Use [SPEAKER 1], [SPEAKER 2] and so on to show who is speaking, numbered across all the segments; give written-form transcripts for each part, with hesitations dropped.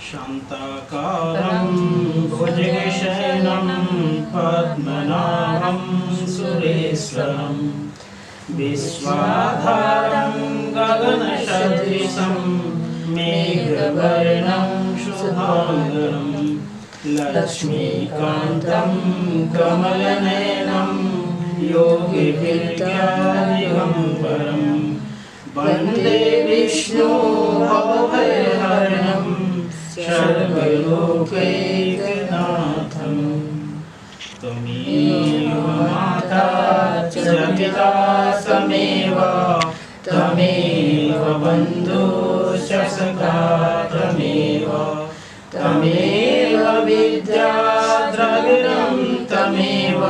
[SPEAKER 1] शान्ताकारं भुजगशयनं पद्मनाभं सुरेश्वरं विश्वाधारं गगनसदृशं मेघवर्णं शुभांगं लक्ष्मीकान्तं कमलनयनं योगिभिर्दिगम्बरं वन्दे विष्णु भवभयहरणं सर्वलोकैकनाथं। त्वमेव माता च पिता त्वमेव त्वमेव बन्धुश्च सखा त्वमेव त्वमेव विद्या द्रविणं त्वमेव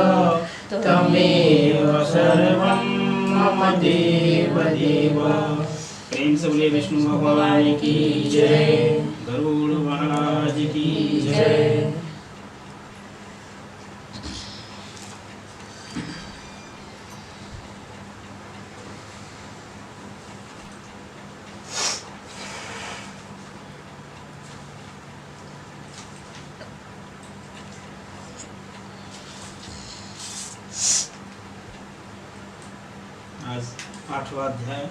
[SPEAKER 1] त्वमेव सर्वं मम देव देव। प्रेम से बोलिए विष्णु भगवान की जय, गरुड़ महाराज की जय। आज 8वां अध्याय।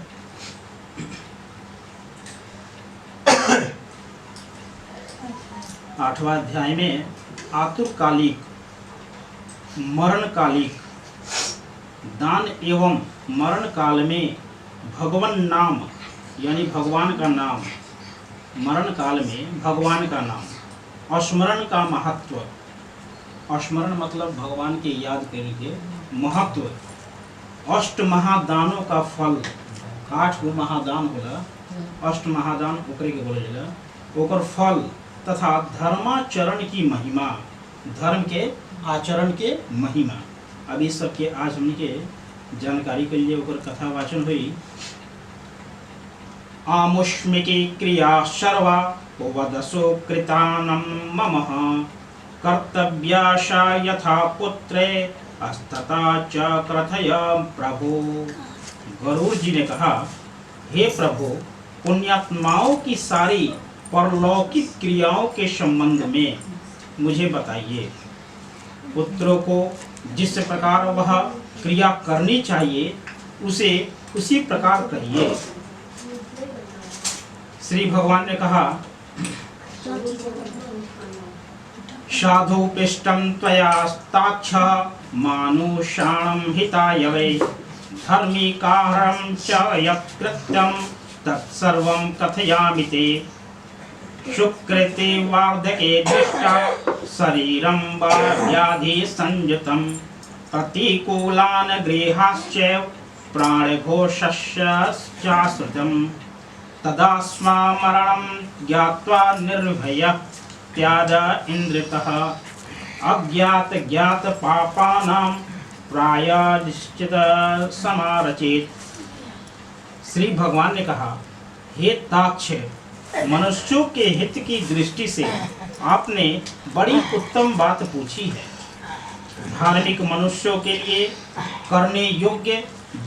[SPEAKER 1] आठवां अध्याय में आतुरकालिक, मरणकालिक, दान एवं मरण काल में भगवान नाम यानी भगवान का नाम, मरण काल में भगवान का नाम, स्मरण का महत्व। स्मरण मतलब भगवान के याद करके महत्व। अष्ट महादानों का फल, 8 गो महादान होला, अष्ट महादान ओकरे के बोले जाला, ओकर फल तथा धर्माचरण की महिमा, धर्म के आचरण के महिमा। अब इस सब के आज हमने के जानकारी के लिए ओकर कथा वाचन हुई। आमुष्मिकी क्रिया सर्वा वदसो कृतानं मम कर्तव्याशा यथा पुत्रे अस्तता च कथय प्रभु। गरुड़ जी ने कहा, हे प्रभु, पुण्यात्माओं की सारी परलौकिक क्रियाओं के संबंध में मुझे बताइए। पुत्रों को जिस प्रकार वह क्रिया करनी चाहिए उसे उसी प्रकार कहिए। श्री भगवान ने कहा, साधु पृष्टं त्वयास्ताक्ष मानुषाणं हिताय वै धर्मिकारं च यत्कृत्यं तत्सर्वं कथयामि ते। सुकृते वार्धके दृष्टा शरीरं वा व्याधि संयुतं प्रतिकूलान् गृहाश्च प्राणघोषश्चाश्रितं तदा स्मरणं ज्ञात्वा निर्भयः त्याज इंद्रितः अज्ञात ज्ञात पापानां प्रायश्चित समारचेत। श्री भगवान ने कहा, हे ताक्ष, मनुष्यों के हित की दृष्टि से आपने बड़ी उत्तम बात पूछी है। धार्मिक मनुष्यों के लिए करने योग्य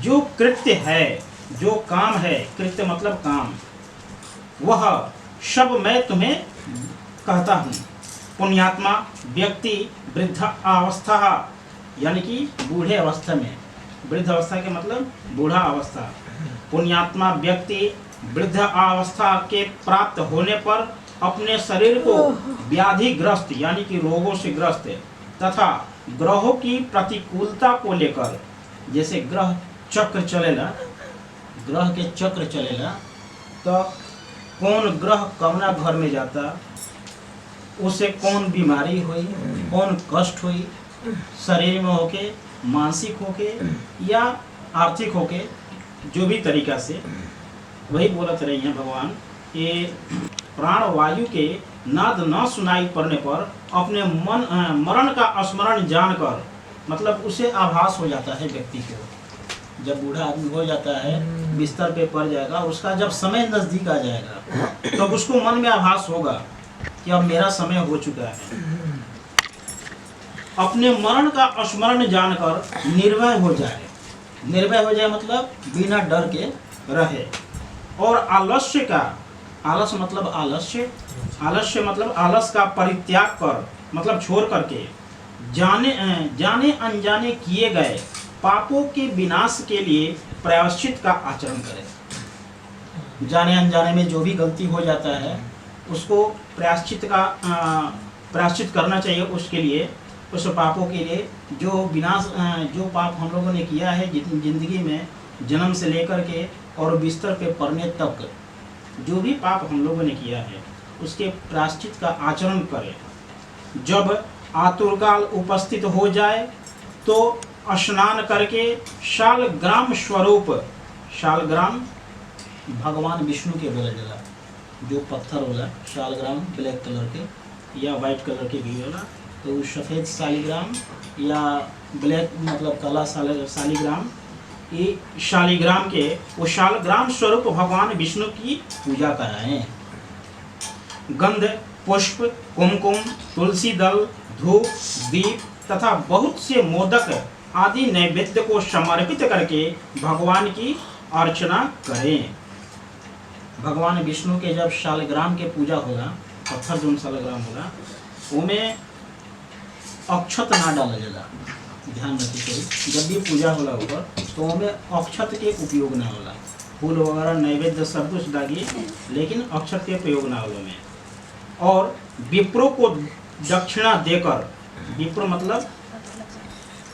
[SPEAKER 1] जो कृत्य है, जो काम है, कृत्य मतलब काम, वह सब मैं तुम्हें कहता हूँ। पुण्यात्मा व्यक्ति वृद्ध अवस्था यानी कि बूढ़े अवस्था में, वृद्ध अवस्था के मतलब बूढ़ा अवस्था, पुण्यात्मा व्यक्ति वृद्ध अवस्था के प्राप्त होने पर अपने शरीर को व्याधिग्रस्त यानी कि रोगों से ग्रस्त तथा ग्रहों की प्रतिकूलता को लेकर, जैसे ग्रह चक्र चलेला, ग्रह के चक्र चलेला तो कौन ग्रह कौना घर में जाता, उसे कौन बीमारी हुई, कौन कष्ट हुई, शरीर में होके, मानसिक होके या आर्थिक होके, जो भी तरीका से, वही बोलते रहे हैं भगवान। ये प्राण वायु के नाद न सुनाई पड़ने पर अपने मरण का स्मरण जानकर, मतलब उसे आभास हो जाता है व्यक्ति को। जब बूढ़ा आदमी हो जाता है, बिस्तर पे पड़ जाएगा, उसका जब समय नजदीक आ जाएगा तब उसको मन में आभास होगा कि अब मेरा समय हो चुका है। अपने मरण का स्मरण जानकर निर्भय हो जाए। निर्भय हो जाए मतलब बिना डर के रहे और आलस्य का आलस मतलब आलस्य, आलस्य मतलब आलस का परित्याग कर, मतलब छोड़ करके जाने अनजाने किए गए पापों के विनाश के लिए प्रायश्चित का आचरण करें। जाने अनजाने में जो भी गलती हो जाता है उसको प्रायश्चित करना चाहिए, उसके लिए, उस पापों के लिए जो विनाश, जो पाप हम लोगों ने किया है जिंदगी में, जन्म से लेकर के और बिस्तर पे पड़ने तक जो भी पाप हम लोगों ने किया है उसके प्रायश्चित का आचरण करें। जब आतुरकाल उपस्थित हो जाए तो स्नान करके शालग्राम स्वरूप, शालग्राम भगवान विष्णु के बोला जाला, जो पत्थर होला शालग्राम, ब्लैक कलर के या वाइट कलर के भी होला, तो सफ़ेद शालिग्राम या ब्लैक मतलब काला शालिग्राम, ये शालिग्राम के वो शालग्राम स्वरूप भगवान विष्णु की पूजा कराएं। गंध, पुष्प, कुमकुम, तुलसी दल, धूप, दीप तथा बहुत से मोदक आदि नैवेद्य को समर्पित करके भगवान की अर्चना करें। भगवान विष्णु के जब शालग्राम के पूजा होला, पत्थर जो शालग्राम होला, उनमें अक्षत ना डाला जाला, ध्यान रखिए। जब भी पूजा होला ऊपर तो उनमें अक्षत के उपयोग ना होला, फूल वगैरह नैवेद्य सब कुछ डालिए लेकिन अक्षत के प्रयोग ना होला में। और विप्रो को दक्षिणा देकर, विप्रो मतलब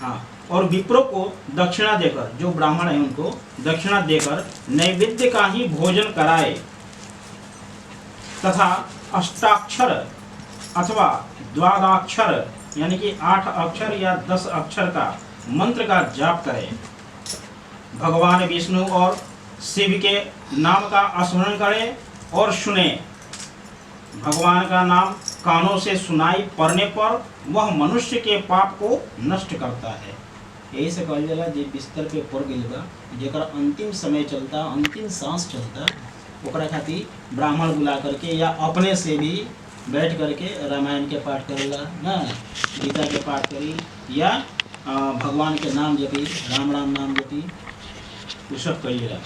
[SPEAKER 1] हाँ, और विप्रो को दक्षिणा देकर, जो ब्राह्मण है उनको दक्षिणा देकर नैवेद्य का ही भोजन कराए तथा अष्टाक्षर अथवा द्वादाक्षर यानी कि 8 अक्षर या 10 अक्षर का मंत्र का जाप करें। भगवान विष्णु और शिव के नाम का स्मरण करें और सुने। भगवान का नाम कानों से सुनाई पड़ने पर वह मनुष्य के पाप को नष्ट करता है। यही से कहल जाला जे बिस्तर पे पड़ गइल बा, जेकर अंतिम समय चलता, अंतिम सांस चलता, ओकरा खातिर ब्राह्मण बुला करके या अपने से भी बैठ करके रामायण के पाठ करेला ना, गीता के पाठ करी या भगवान के नाम जपी, राम राम नाम जपी, वो सब करिएगा।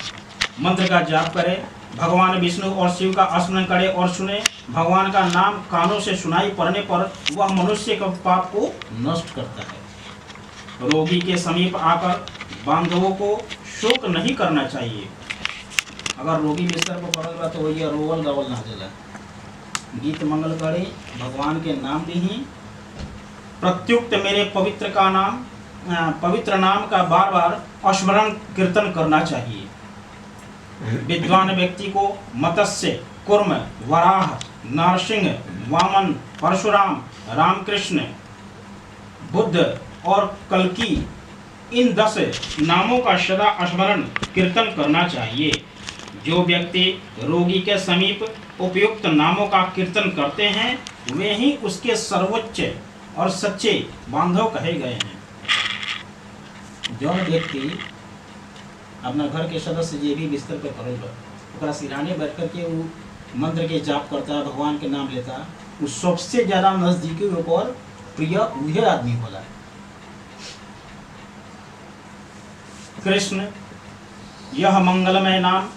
[SPEAKER 1] मंत्र का जाप करें, भगवान विष्णु और शिव का स्मरण करें और सुने। भगवान का नाम कानों से सुनाई पड़ने पर वह मनुष्य के पाप को नष्ट करता है। रोगी के समीप आकर बांधवों को शोक नहीं करना चाहिए। अगर रोगी बिस्तर पर पड़ल बा तो ये रोवल गावल ना देला। गीत मंगल करें, भगवान के नाम दी, प्रत्युक्त मेरे पवित्र नाम का बार बार स्मरण कीर्तन करना चाहिए। विद्वान व्यक्ति को मत्स्य, कुर्म, वराह, नरसिंह, वामन, परशुराम, रामकृष्ण, बुद्ध और कल्कि इन 10 नामों का सदा स्मरण कीर्तन करना चाहिए। जो व्यक्ति रोगी के समीप उपयुक्त नामों का कीर्तन करते हैं वे ही उसके सर्वोच्च और सच्चे बांधव कहे गए हैं। जो व्यक्ति अपना घर के सदस्य जे भी बिस्तर पर पड़ल बा, ओकरा सिरहाने बैठ कर के वो मंत्र के जाप करता है, भगवान के नाम लेता, वो सबसे ज्यादा नजदीकी और प्रिय वही आदमी होला। कृष्ण यह मंगलमय नाम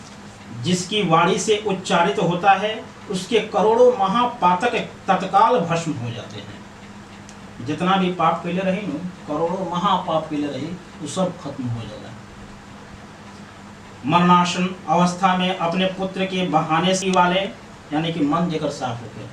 [SPEAKER 1] जिसकी वाणी से उच्चारित होता है उसके करोड़ों महापातक तत्काल भस्म हो जाते हैं। जितना भी पाप कैले रही नु, करोड़ों महापाप कैले रही, वो सब खत्म हो जाला। मरणासन अवस्था में अपने पुत्र के बहाने से वाले यानी कि मन जेकर साफ होते,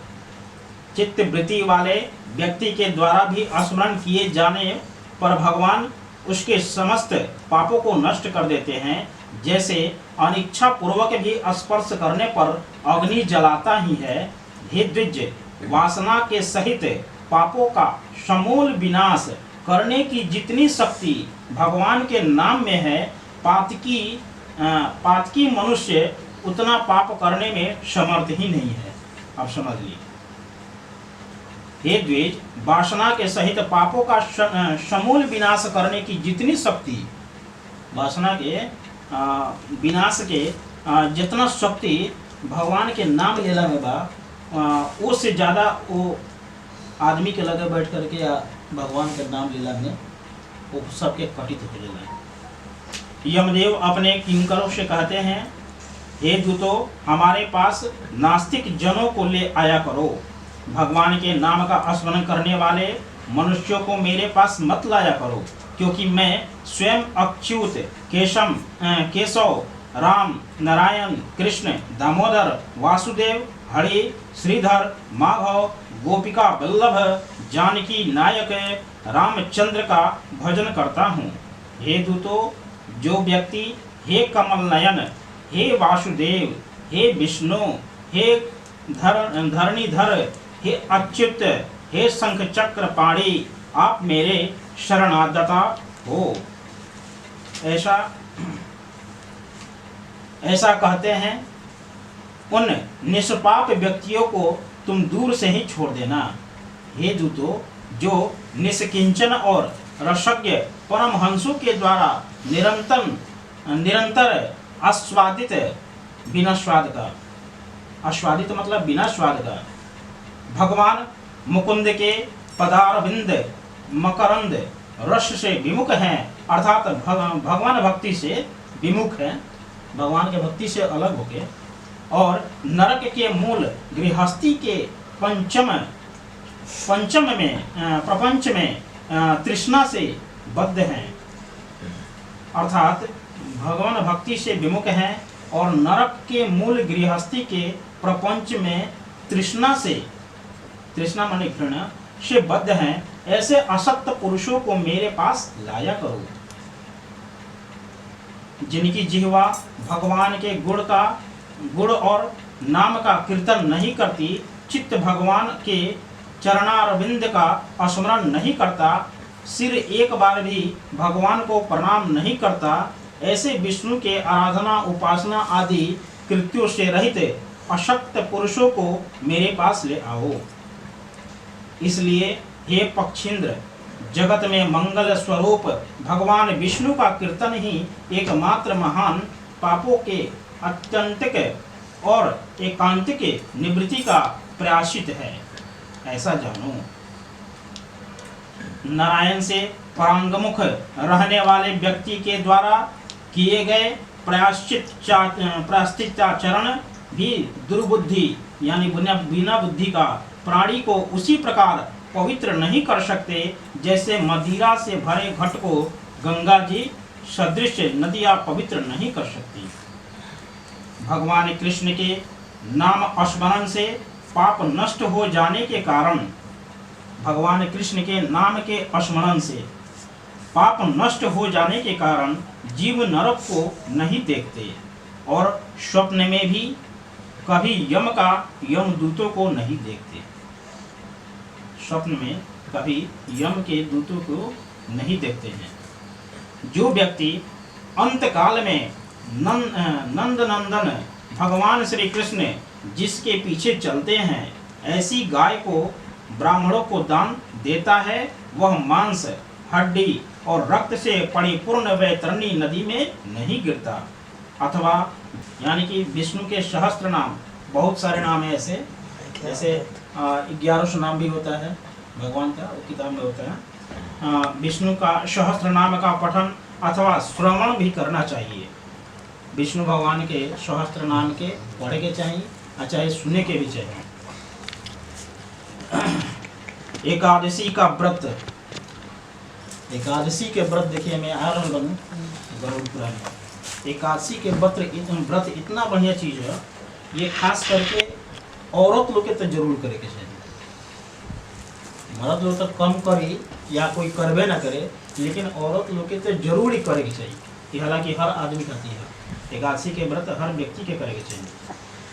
[SPEAKER 1] चित्त वृत्ति वाले व्यक्ति के द्वारा भी स्मरण किए जाने पर भगवान उसके समस्त पापों को नष्ट कर देते हैं। जैसे अनिच्छा पूर्वक भी स्पर्श करने पर अग्नि जलाता ही है, हे द्विज, वासना के सहित पापों का समूल विनाश करने की जितनी शक्ति भगवान के नाम में है, पातकी मनुष्य उतना पाप करने में समर्थ ही नहीं है। आप समझ लीजिए, हे द्विज, वासना के सहित पापों का समूल विनाश करने की जितनी शक्ति, वासना के विनाश के जितना शक्ति भगवान के नाम लेला में बा, उससे ज़्यादा वो आदमी के लगे बैठ करके या भगवान के नाम लेला में वो सबके कटित हो जाला। यमदेव अपने किंकरों से कहते हैं, हे दूतों, हमारे पास नास्तिक जनों को ले आया करो। भगवान के नाम का स्मरण करने वाले मनुष्यों को मेरे पास मत लाया करो, क्योंकि मैं स्वयं अच्युत, केशव, राम, नारायण, कृष्ण, दामोदर, वासुदेव, हरि, श्रीधर, माधव, गोपिका वल्लभ, जानकी नायक, रामचंद्र का भजन करता हूँ। हे दूतों, जो व्यक्ति हे कमल नयन, हे वासुदेव, हे विष्णु, हे धरणीधर, हे अच्युत, हे शंख चक्र पाणी, आप मेरे शरणागता हो। ऐसा कहते हैं। उन निष्पाप व्यक्तियों को तुम दूर से ही छोड़ देना। हे दूतों, जो निष्किंचन और रसज्ञ परमहंसों के द्वारा निरंतर आस्वादित, बिना स्वाद का, आस्वादित मतलब बिना स्वाद का, भगवान मुकुंद के पदारविंद मकरंद रस से विमुख हैं, अर्थात भगवान भक्ति से विमुख हैं, भगवान के भक्ति से अलग होके, और नरक के मूल गृहस्थी के प्रपंच में तृष्णा से बद्ध हैं, अर्थात भगवान भक्ति से विमुख हैं और नरक के मूल गृहस्थी के प्रपंच में तृष्णा माने घृणा से बद्ध हैं। ऐसे असक्त पुरुषों को मेरे पास लाया करो, जिनकी जिह्वा भगवान के गुण और नाम का कीर्तन नहीं करती, चित्त भगवान के चरणारविंद का स्मरण नहीं करता, सिर एक बार भी भगवान को प्रणाम नहीं करता, ऐसे विष्णु के आराधना उपासना आदि कृत्यों से रहित अशक्त पुरुषों को मेरे पास ले आओ। इसलिए हे पक्षींद्र, जगत में मंगल स्वरूप भगवान विष्णु का कीर्तन ही एकमात्र महान पापों के अत्यंतिक और एकांतिक निवृत्ति का प्रायश्चित है, ऐसा जानो। नारायण से परांगमुख रहने वाले व्यक्ति के द्वारा किए गए प्रायश्चित्ताचरण भी दुर्बुद्धि यानी बिना बुद्धि का प्राणी को उसी प्रकार पवित्र नहीं कर सकते जैसे मदिरा से भरे घट को गंगा जी सदृश नदियां पवित्र नहीं कर सकती। भगवान कृष्ण के नाम स्मरण से पाप नष्ट हो जाने के कारण, भगवान कृष्ण के नाम के स्मरण से पाप नष्ट हो जाने के कारण जीव नरक को नहीं देखते और स्वप्न में भी कभी यमदूतों को नहीं देखते। स्वप्न में कभी यम के दूतों को नहीं देखते हैं। जो व्यक्ति अंतकाल में नंद नंदन भगवान श्री कृष्ण जिसके पीछे चलते हैं, ऐसी गाय को ब्राह्मणों को दान देता है, वह मांस, हड्डी और रक्त से परिपूर्ण वैतरणी नदी में नहीं गिरता। अथवा यानी कि विष्णु के सहस्त्र नाम, बहुत सारे नाम है ऐसे, जैसे 1100 नाम भी होता है भगवान का, वो किताब में होता है। विष्णु का सहस्त्र नाम का पठन अथवा श्रवण भी करना चाहिए। विष्णु भगवान के सहस्त्र नाम के पढ़े के चाहिए, चाहे सुने के भी चाहिए। एकादशी का व्रत, एकादशी के व्रत देखिए, मैं आ रहा हूँ गरुड़ पुराण में। एकादशी के व्रत इतना बढ़िया चीज है, ये खास करके औरत लोग के तो जरूर करे के चाहिए। मर्द लोग तो कम करी या कोई करबे ना करे, लेकिन औरत लोग के तो जरूर ही करे के चाहिए। हालांकि हर आदमी करती है, एकादशी के व्रत हर व्यक्ति के करे के चाहिए।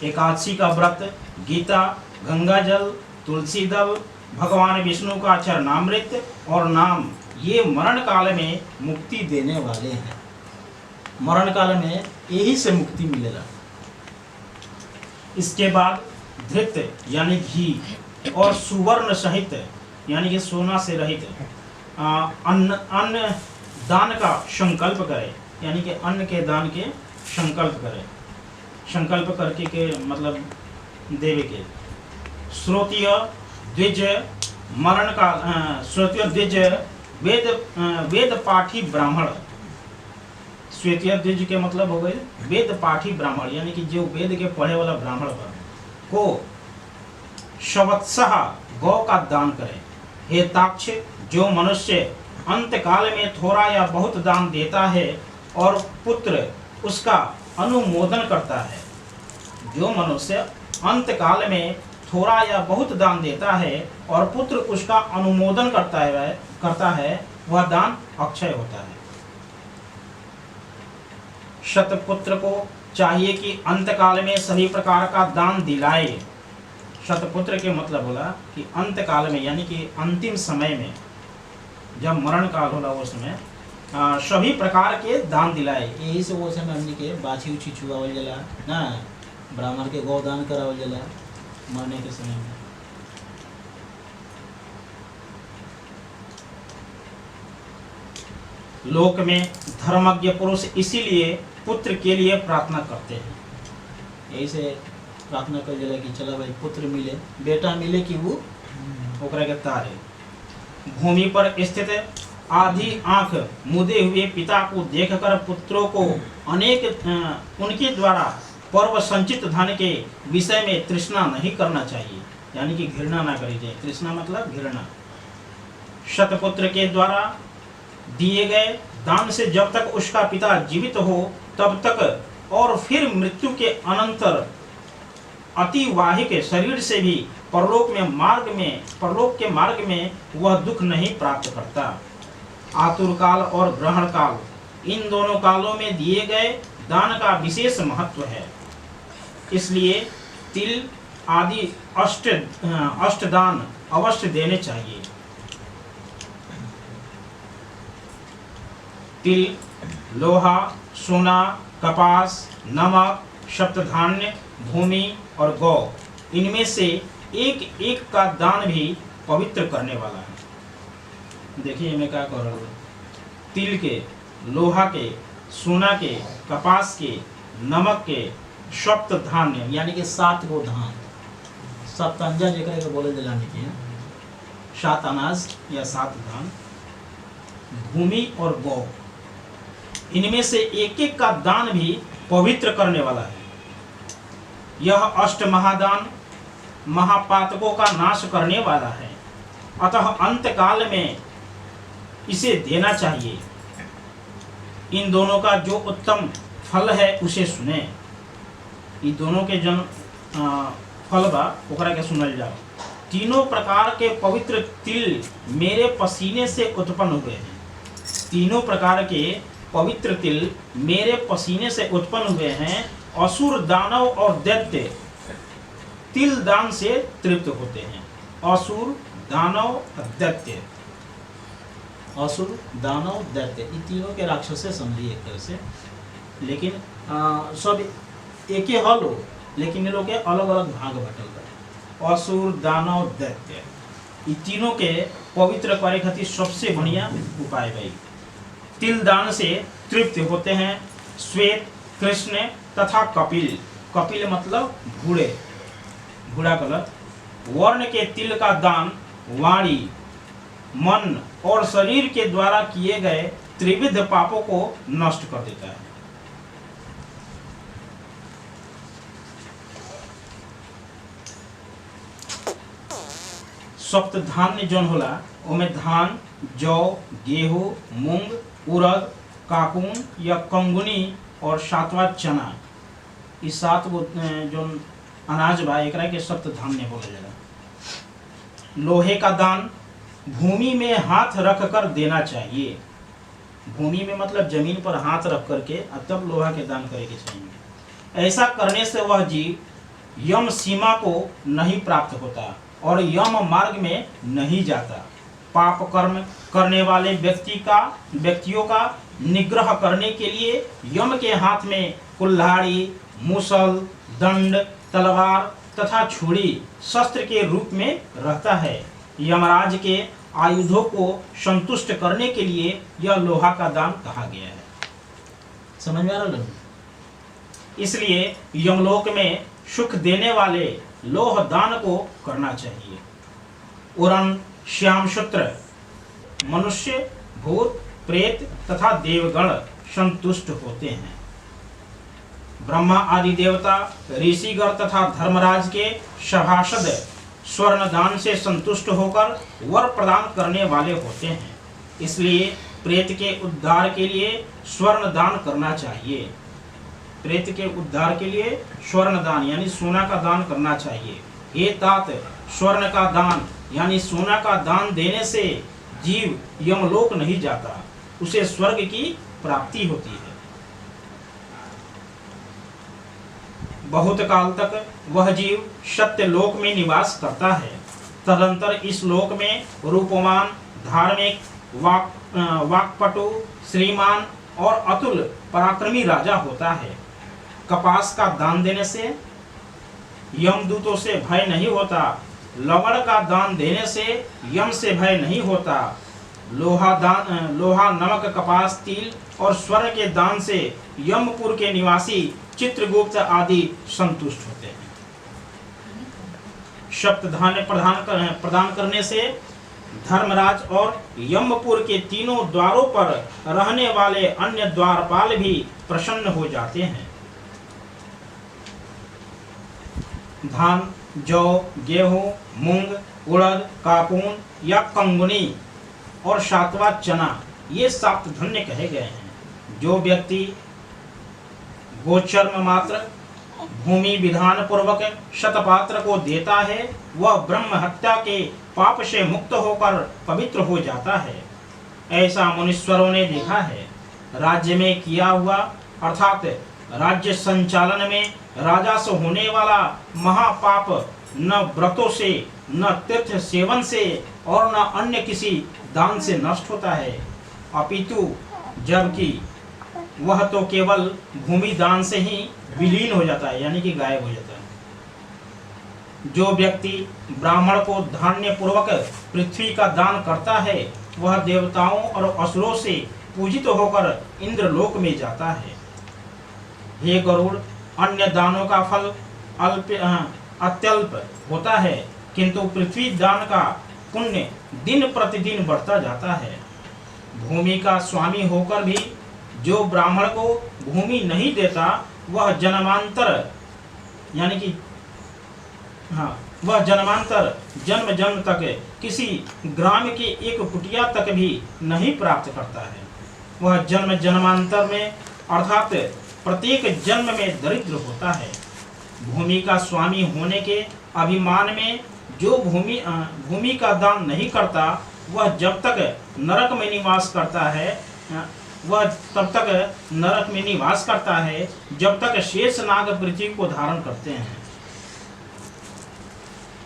[SPEAKER 1] एकादशी का व्रत गीता, गंगा जल, तुलसी दल, भगवान विष्णु का चरणामृत और नाम, ये मरण काल में मुक्ति देने वाले हैं। मरण काल में यही से मुक्ति मिलेगा। इसके बाद धृत यानी घी और सुवर्ण सहित यानी कि सोना से रहित अन्न दान का संकल्प करे, यानी कि अन्न के दान के संकल्प करे, संकल्प करके के मतलब देवे के। श्रोतीय द्विज मरण का श्रोतीय द्विज वेद पाठी ब्राह्मण, श्वेतीय द्विज के मतलब हो गए वेद पाठी ब्राह्मण, यानी कि जो वेद के पढ़े वाला ब्राह्मण को शवत्सह गौ का दान करे। हे ताक्ष, जो मनुष्य अंतकाल में थोड़ा या बहुत दान देता है और पुत्र उसका अनुमोदन करता है, जो मनुष्य अंतकाल में थोड़ा या बहुत दान देता है और पुत्र उसका अनुमोदन करता है वह दान अक्षय होता है। शतपुत्र को चाहिए कि अंतकाल में सभी प्रकार का दान दिलाए। शतपुत्र के मतलब बोला कि अंतकाल में, यानी कि अंतिम समय में, जब मरण काल होला उसमें सभी प्रकार के दान दिलाए।
[SPEAKER 2] यही से वो समय हमने के बाछी उछी चुगावल जाला ना, ब्राह्मण के गौदान करावल जाला मरने के समय में।
[SPEAKER 1] लोक में धर्मज्ञ पुरुष इसीलिए पुत्र के लिए प्रार्थना करते हैं।
[SPEAKER 2] यही से प्रार्थना कर जाला कि चला भाई पुत्र मिले, बेटा मिले कि वो
[SPEAKER 1] ओकरा के तारे। भूमि पर स्थित आधी आंख मुदे हुए पिता को देखकर पुत्रों को उनके द्वारा पर्व संचित धन के विषय में तृष्णा नहीं करना चाहिए, यानी कि घृणा ना करी जाए। तृष्णा मतलब घृणा। शतपुत्र के द्वारा दिए गए दान से जब तक उसका पिता जीवित हो तब तक और फिर मृत्यु के अनंतर अतिवाहिक शरीर से भी परलोक के मार्ग में वह दुख नहीं प्राप्त करता। आतुर काल और ग्रहण काल, इन दोनों कालों में दिए गए दान का विशेष महत्व है। इसलिए तिल आदि अष्टदान अवश्य देने चाहिए। तिल, लोहा, सोना, कपास, नमक, सप्तधान्य, भूमि और गौ, इनमें से एक एक का दान भी पवित्र करने वाला है। देखिए मैं क्या कह रहा हूँ, तिल के, लोहा के, सोना के, कपास के, नमक के, सप्तधान्य
[SPEAKER 2] यानी कि 7 गो धान, सप्तंजा जेकरा के बोले दिलाने की
[SPEAKER 1] 7 अनाज या 7 धान, भूमि और गौ, इनमें से एक एक का दान भी पवित्र करने वाला है। यह अष्ट महादान महापातकों का नाश करने वाला है, अतः अंतकाल में इसे देना चाहिए। इन दोनों का जो उत्तम फल है उसे सुने। इन दोनों के जन फल बा ओकरा के सुनल जाओ। तीनों प्रकार के पवित्र तिल मेरे पसीने से उत्पन्न हुए हैं। तीनों प्रकार के पवित्र तिल मेरे पसीने से उत्पन्न हुए हैं। असुर, दानव और दैत्य तिल दान से तृप्त होते हैं। असुर, दानव, दैत्य।
[SPEAKER 2] असुर, दानव, दैत्य, इन तीनों के राक्षस से समझिए एक तरह से, लेकिन सब एक ही हल हो, लेकिन इन लोग के अलग अलग भाग बटल बा।
[SPEAKER 1] असुर, दानव, दैत्य, इन तीनों के पवित्र करे खातिर सबसे बढ़िया उपाय भाई तिल दान से तृप्त होते हैं। श्वेत, कृष्ण तथा कपिल, कपिल मतलब भूरा कलर वर्ण के तिल का दान वाणी, मन और शरीर के द्वारा किए गए त्रिविध पापों को नष्ट कर देता है। सप्तधान्य जौन होला ओमे धान, जौ, गेहूं, मूंग, उड़द, काकून या कंगुनी और 7वां चना, इस 7 गो जौन अनाज बा एकरा के सप्तधान्य बोला जाला। लोहे का दान भूमि में हाथ रख कर देना चाहिए। भूमि में मतलब जमीन पर हाथ रख करके तब लोहा के दान करे के चाहिए। ऐसा करने से वह जीव यम सीमा को नहीं प्राप्त होता और यम मार्ग में नहीं जाता। पाप कर्म करने वाले व्यक्तियों का निग्रह करने के लिए यम के हाथ में कुल्हाड़ी, मूसल, दंड, तलवार तथा छुरी शस्त्र के रूप में रहता है। यमराज के आयुधों को संतुष्ट करने के लिए यह लोहा का दान कहा गया है।
[SPEAKER 2] समझ में आ रहा है?
[SPEAKER 1] इसलिए यमलोक में सुख देने वाले लोह दान को करना चाहिए। उरण, श्यामसूत्र मनुष्य, भूत, प्रेत तथा देवगण संतुष्ट होते हैं। ब्रह्मा आदि देवता, ऋषिगण तथा धर्मराज के सभासद स्वर्ण दान से संतुष्ट होकर वर प्रदान करने वाले होते हैं। इसलिए प्रेत के उद्धार के लिए स्वर्ण दान करना चाहिए। प्रेत के उद्धार के लिए स्वर्ण दान यानी सोना का दान करना चाहिए। हे तात, स्वर्ण का दान यानी सोना का दान देने से जीव यमलोक नहीं जाता, उसे स्वर्ग की प्राप्ति होती है। बहुत काल तक वह जीव सत्य लोक में निवास करता है। तदंतर इस लोक में रूपवान, धार्मिक, वाक्पटु, श्रीमान और अतुल पराक्रमी राजा होता है। कपास का दान देने से यमदूतों से भय नहीं होता। लवण का दान देने से यम से भय नहीं होता। लोहा, नमक, कपास, तिल और स्वर्ण के दान से यमपुर के निवासी चित्रगुप्त आदि संतुष्ट होते हैं। सप्त धान्य प्रदान करने से धर्मराज और यमपुर के तीनों द्वारों पर रहने वाले अन्य द्वारपाल भी प्रसन्न हो जाते हैं। धान, जौ, गेहूं, मूंग, उड़द, कापून या कंगुनी और सातवा चना ये सात धन्य कहे गए हैं। जो व्यक्ति गोचर्म मात्र भूमि विधान पूर्वक शतपात्र को देता है, वह ब्रह्म हत्या के पाप से मुक्त होकर पवित्र हो जाता है। ऐसा मुनीश्वरों ने देखा है। राज्य में किया हुआ अर्थात राज्य संचालन में राजा से होने वाला महापाप न व्रतों से, न तीर्थ सेवन से और न अन्य किसी दान से नष्ट होता है, अपितु जबकि वह तो केवल भूमि दान से ही विलीन हो जाता है, यानी कि गायब हो जाता है। जो व्यक्ति ब्राह्मण को धान्य पूर्वक पृथ्वी का दान करता है, वह देवताओं और असुरों से पूजित होकर इंद्रलोक में जाता है। हे गरुड़, अन्य दानों का फल अत्यल्प होता है, किंतु पृथ्वी दान का पुण्य दिन प्रतिदिन बढ़ता जाता है। भूमि का स्वामी होकर भी जो ब्राह्मण को भूमि नहीं देता, वह जन्मांतर यानी कि वह जन्मांतर जन्म जन्म तक किसी ग्राम के एक कुटिया तक भी नहीं प्राप्त करता है। वह जन्म जन्मांतर में अर्थात प्रत्येक जन्म में दरिद्र होता है। भूमि का स्वामी होने के अभिमान में जो भूमि का दान नहीं करता, वह जब तक नरक में निवास करता है, वह तब तक नरक में निवास करता है जब तक शेष नाग पृथ्वी को धारण करते हैं।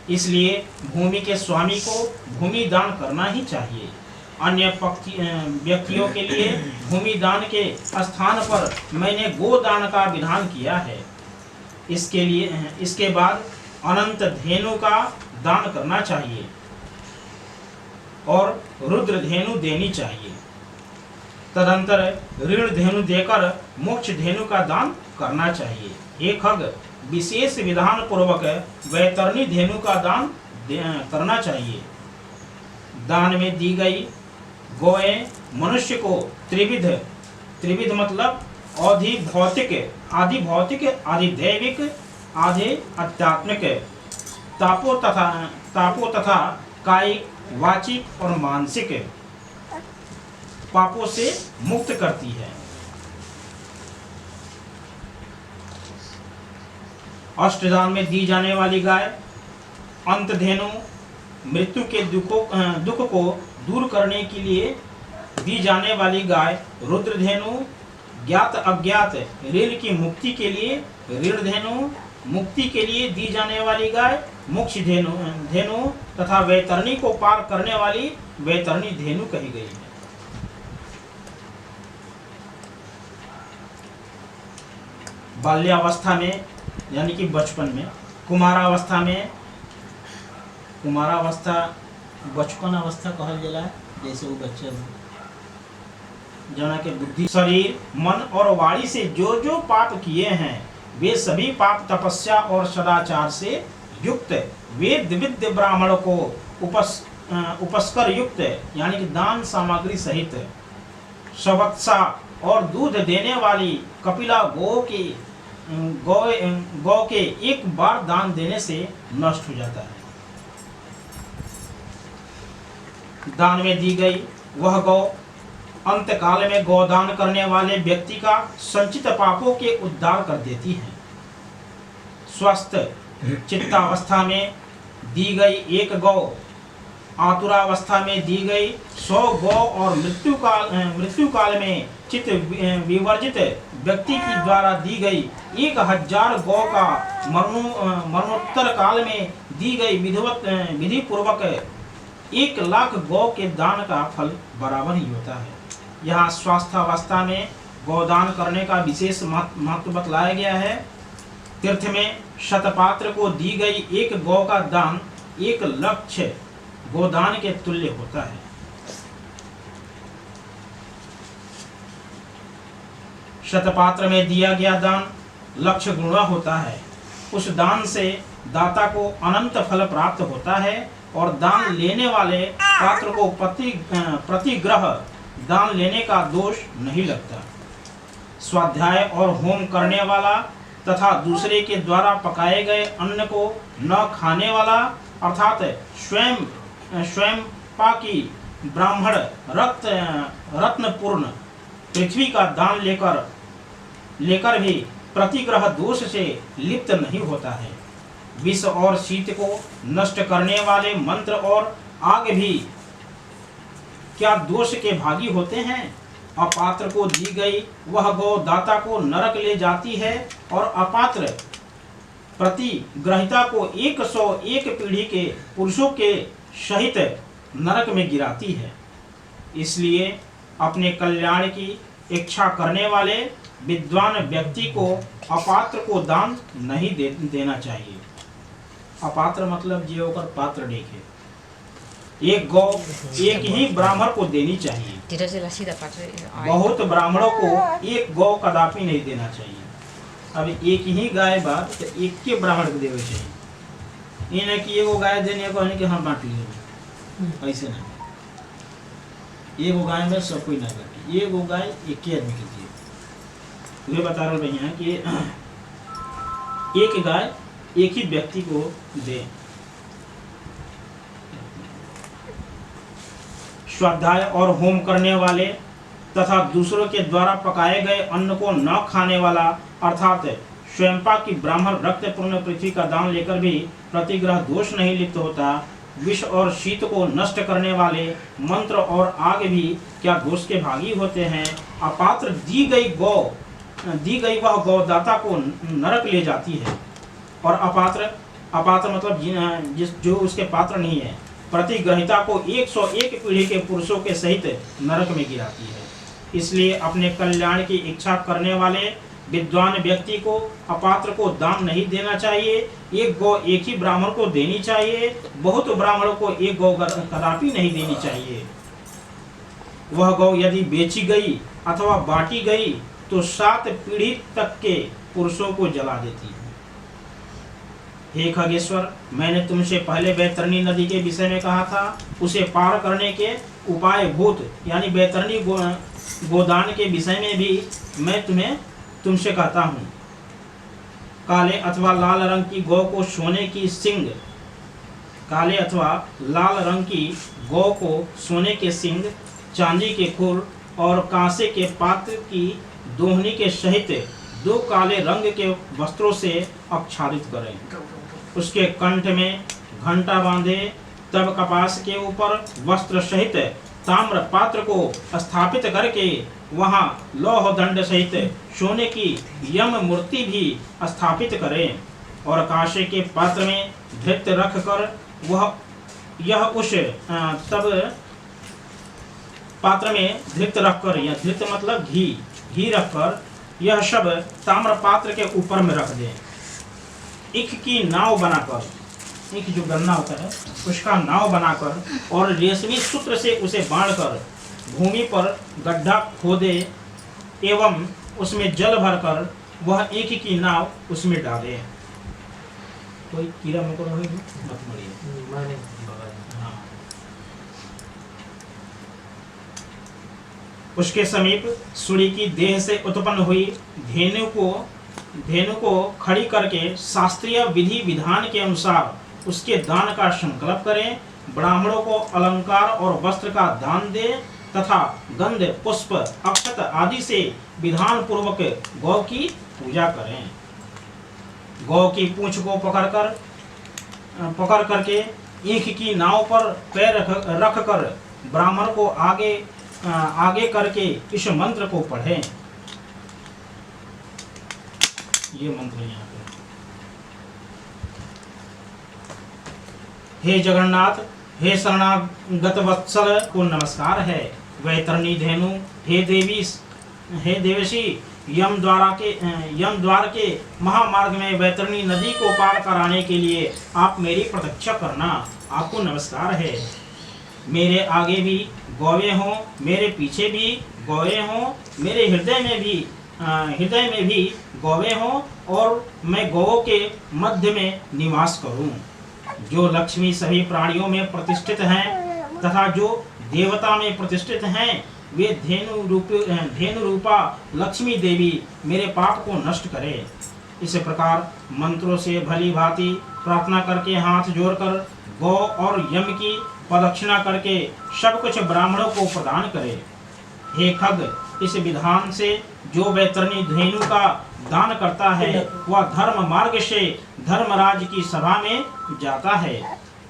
[SPEAKER 1] इसलिए भूमि के स्वामी को भूमि दान करना ही चाहिए। अन्य व्यक्तियों के लिए भूमि दान के स्थान पर मैंने गोदान का विधान किया है। इसके बाद अनंत धेनु का दान करना चाहिए और रुद्र धेनु देनी चाहिए। तदंतर ऋण धेनु देकर मोक्ष धेनु का दान करना चाहिए। हे खग, विशेष विधान पूर्वक वैतरणी धेनु का दान करना चाहिए। दान में दी गई गौएं मनुष्य को त्रिविध मतलब आदि भौतिक, आदि दैविक, आदि आध्यात्मिक तापों तथा कायिक, वाचिक और मानसिक पापों से मुक्त करती है। अष्टदान में दी जाने वाली गाय अंत धेनु मृत्यु के दुख को दूर करने के लिए दी जाने वाली गाय रुद्र धेनु, ज्ञात अज्ञात ऋण की मुक्ति के लिए ऋण धेनु, मुक्ति के लिए दी जाने वाली गाय मोक्ष धेनु तथा वैतरणी को पार करने वाली वैतरणी धेनु कही गई है। बाल्यावस्था में यानी कि बचपन में, कुमारावस्था में, बचपन अवस्था कहल जाला, जैसे वो बच्चे जना के बुद्धि, शरीर, मन और वाणी से जो जो पाप किए हैं, वे सभी पाप तपस्या और सदाचार से युक्त वेद विद्य ब्राह्मण को उपस्कर युक्त यानी कि दान सामग्री सहित सवत्सा और दूध देने वाली कपिला गौ के एक बार दान देने से नष्ट हो जाता है। दान में दी गई वह गौ अंतकाल में गौदान करने वाले व्यक्ति का संचित पापों के उद्धार कर देती है। स्वस्थ चित्तावस्था में दी गई एक गौ आतुरावस्था में दी गई 100 गौ और मृत्यु काल में चित्त विवर्जित व्यक्ति की द्वारा दी गई 1000 गौ का मरणोत्तर काल में दी गई विधि पूर्वक 1,00,000 गौ के दान का फल बराबर ही होता है। यहाँ स्वास्थ्यावस्था में गौदान करने का विशेष महत्व बतलाया गया है। तीर्थ में शतपात्र को दी गई एक गौ का दान 1,00,000 गोदान के तुल्य होता है। शतपात्र में दिया गया दान लक्ष्य गुणा होता है। उस दान से दाता को अनंत फल प्राप्त होता है और दान लेने वाले पात्र को प्रतिग्रह दान लेने का दोष नहीं लगता। स्वाध्याय और होम करने वाला तथा दूसरे के द्वारा पकाए गए अन्न को न खाने वाला अर्थात स्वयं पाकी ब्राह्मण रत्नपूर्ण पृथ्वी का दान लेकर भी प्रतिग्रह दोष से लिप्त नहीं होता है। विष और शीत को नष्ट करने वाले मंत्र और आग भी क्या दोष के भागी होते हैं? अपात्र को दी गई वह गौ दाता को नरक ले जाती है और अपात्र प्रतिग्रहिता को 101 पीढ़ी के पुरुषों के सहित नरक में गिराती है। इसलिए अपने कल्याण की इच्छा करने वाले विद्वान व्यक्ति को अपात्र को दान नहीं देना चाहिए। अपात्र मतलब जे ओकर पात्र देखे। एक गौ एक ही ब्राह्मण को देनी चाहिए। बहुत ब्राह्मणों को एक गौ कदापि नहीं देना चाहिए। अब एक ही गाय बा तो एक के ब्राह्मण को देवे चाहिए। ये नहीं कि एगो गाय देने को कि हम बांट लिए, ऐसे नहीं। एगो गाय में सब कोई ना बांटे, एगो गाय एक ही आदमी के दिए। वे बता रहे भैया कि एक गाय एक ही व्यक्ति को दे। स्वाध्याय और होम करने वाले तथा दूसरों के द्वारा पकाए गए अन्न को न खाने वाला अर्थात स्वयंपाक की ब्राह्मण रक्तपूर्ण पृथ्वी का दान लेकर भी प्रतिग्रह दोष नहीं लिप्त होता। विष और शीत को नष्ट करने वाले मंत्र और आग भी क्या दोष के भागी होते हैं? अपात्र दी गई वह गौ दाता को नरक ले जाती है और अपात्र मतलब जो उसके पात्र नहीं है, प्रतिग्रहिता को 101 पीढ़ी के पुरुषों के सहित नरक में गिराती है। इसलिए अपने कल्याण की इच्छा करने वाले विद्वान व्यक्ति को अपात्र को दान नहीं देना चाहिए। एक गौ एक ही ब्राह्मण को देनी चाहिए। बहुत ब्राह्मणों को एक गौ कदापि नहीं देनी चाहिए। वह गौ यदि बेची गई अथवा बांटी गई तो 7 पीढ़ी तक के पुरुषों को जला देती है। हे खगेश्वर, मैंने तुमसे पहले बैतरणी नदी के विषय में कहा था। उसे पार करने के उपाय भूत यानी बैतरणी गोदान के विषय में भी मैं तुमसे कहता हूँ। काले अथवा लाल रंग की गौ को सोने की सींग, काले अथवा लाल रंग की गौ को सोने के सींग, चांदी के खुर और कांसे के पात्र की दोहनी के सहित 2 काले रंग के वस्त्रों से आच्छादित करें। उसके कंठ में घंटा बांधे, तब कपास के ऊपर वस्त्र सहित ताम्र पात्र को स्थापित करके वहां लौह दंड सहित सोने की यम मूर्ति भी स्थापित करें और कांसे के पात्र में धृत रखकर तब पात्र में धृत रखकर या धृत मतलब घी रखकर यह सब ताम्र पात्र के ऊपर में रख दें। ईख की नाव बनाकर, ईख जो गन्ना होता है उसका नाव बनाकर और रेशमी सूत्र से उसे बांधकर भूमि पर गड्ढा खोदे एवं उसमें जल भरकर वह ईख की नाव उसमें डाले। कोई कीड़ा मकोड़ा मत मरिए। उसके समीप सूर्य की देह से उत्पन्न हुई धेनु को खड़ी करके शास्त्रीय विधि विधान के अनुसार उसके दान का संकल्प करें। ब्राह्मणों को अलंकार और वस्त्र का दान दे तथा गंध पुष्प अक्षत आदि से विधान पूर्वक गौ की पूजा करें। गौ की पूंछ को पकड़ करके ईख की नाव पर पैर रख कर ब्राह्मण को आगे करके इस मंत्र को पढ़ें। ये मंत्र यहाँ पे, हे जगन्नाथ, हे शरणागत वत्सल को नमस्कार है। वैतरणी धेनु, हे देवशी, यम द्वार के महामार्ग में वैतरणी नदी को पार कराने के लिए आप मेरी प्रतीक्षा करना, आपको नमस्कार है। मेरे आगे भी गौवें हों, मेरे पीछे भी गौवें हों, मेरे हृदय में भी गौवें हों और मैं गौओं के मध्य में निवास करूं। जो लक्ष्मी सभी प्राणियों में प्रतिष्ठित हैं तथा जो देवता में प्रतिष्ठित हैं, वे धेनु रूपा लक्ष्मी देवी मेरे पाप को नष्ट करे। इस प्रकार मंत्रों से भली भांति प्रार्थना करके हाथ जोड़कर गौ और यम की प्रदक्षिणा करके सब कुछ ब्राह्मणों को प्रदान करे। हे खग, इस विधान से जो वैतरणी धेनु का दान करता है वह धर्म मार्ग से धर्मराज की सभा में जाता है।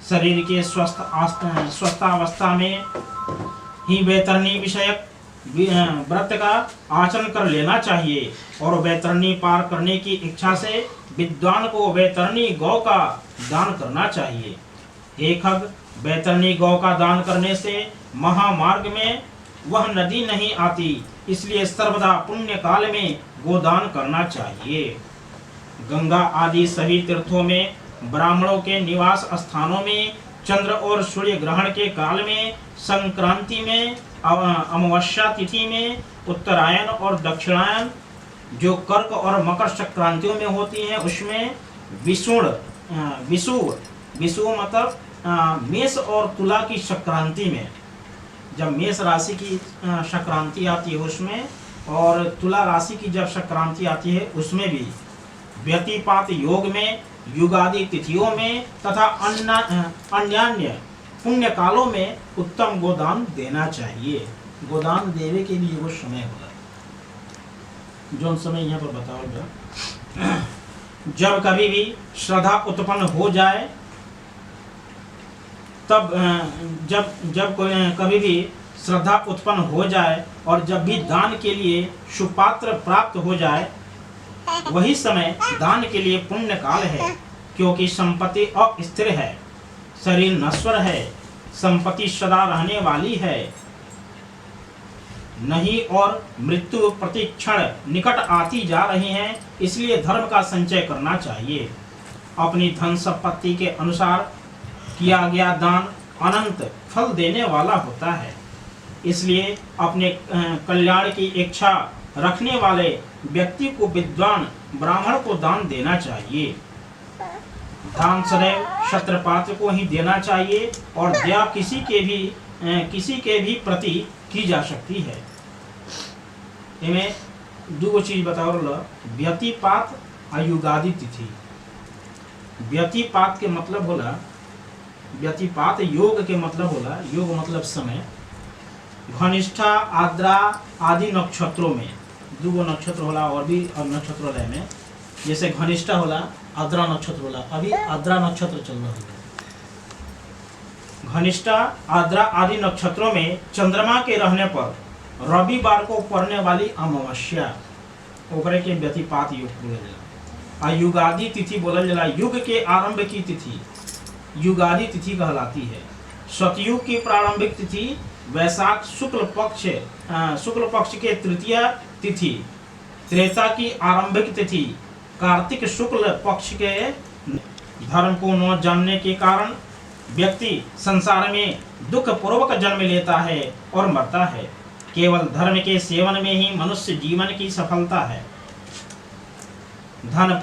[SPEAKER 1] शरीर के स्वस्थावस्था में ही वैतरणी विषयक व्रत का आचरण कर लेना चाहिए और वैतरणी पार करने की इच्छा से विद्वान को वैतरणी गौ का दान करना चाहिए। हे खग, वैतरणी गौ का दान करने से महामार्ग में वह नदी नहीं आती, इसलिए सर्वदा पुण्य काल में गोदान करना चाहिए। गंगा आदि सभी तीर्थों में, ब्राह्मणों के निवास स्थानों में, चंद्र और सूर्य ग्रहण के काल में, संक्रांति में, अमावस्या तिथि में, उत्तरायण और दक्षिणायन जो कर्क और मकर संक्रांतियों में होती हैं, उसमें विषु मतलब मेष और तुला की संक्रांति में, जब मेष राशि की संक्रांति आती है उसमें, और तुला राशि की जब संक्रांति आती है उसमें भी व्यतिपात योग में, युगादि तिथियों में तथा अन्यान्य पुण्य कालों में उत्तम गोदान देना चाहिए। गोदान देवे के लिए वो समय होला, जो समय यहाँ पर बताओ। जब कभी भी श्रद्धा उत्पन्न हो जाए, तब जब कभी भी श्रद्धा उत्पन्न हो जाए और जब भी दान के लिए सुपात्र प्राप्त हो जाए, वही समय दान के लिए पुण्य काल है, क्योंकि संपत्ति अस्थिर है, शरीर नश्वर है, संपत्ति सदा रहने वाली है नहीं और मृत्यु प्रति क्षण निकट आती जा रही है। इसलिए धर्म का संचय करना चाहिए। अपनी धन संपत्ति के अनुसार किया गया दान अनंत फल देने वाला होता है। इसलिए अपने कल्याण की इच्छा रखने वाले व्यक्ति को विद्वान ब्राह्मण को दान देना चाहिए। दान सदैव क्षत्रपात्र को ही देना चाहिए और दया किसी के भी प्रति की जा सकती है। इनमें दो चीज बताओ। व्यतिपात और युगादि तिथि। व्यतिपात के मतलब होला, व्यतिपात योग के मतलब होला, योग मतलब समय। घनिष्ठा, आद्रा आदि नक्षत्रों में दो नक्षत्र होला और भी नक्षत्रोदय में, जैसे घनिष्ठा होला, आद्रा नक्षत्र होला। अभी आद्रा नक्षत्र चल रहा है। घनिष्ठा, आद्रा आदि नक्षत्रों में चंद्रमा के रहने पर रविवार को पड़ने वाली अमावस्या, ओकरे के व्यतिपात योग बोलल जाला। आ युगादि तिथि बोलल जाला। युग के आरंभ की तिथि युगादि तिथि कहलाती है। सतयुग की प्रारंभिक तिथि वैशाख शुक्ल पक्ष के तृतीय तिथि। त्रेता की आरंभिक तिथि कार्तिक शुक्ल पक्ष के। धर्म को न जानने के कारण व्यक्ति संसार में दुख पूर्वक जन्म लेता है और मरता है। केवल धर्म के सेवन में ही मनुष्य जीवन की सफलता है। धन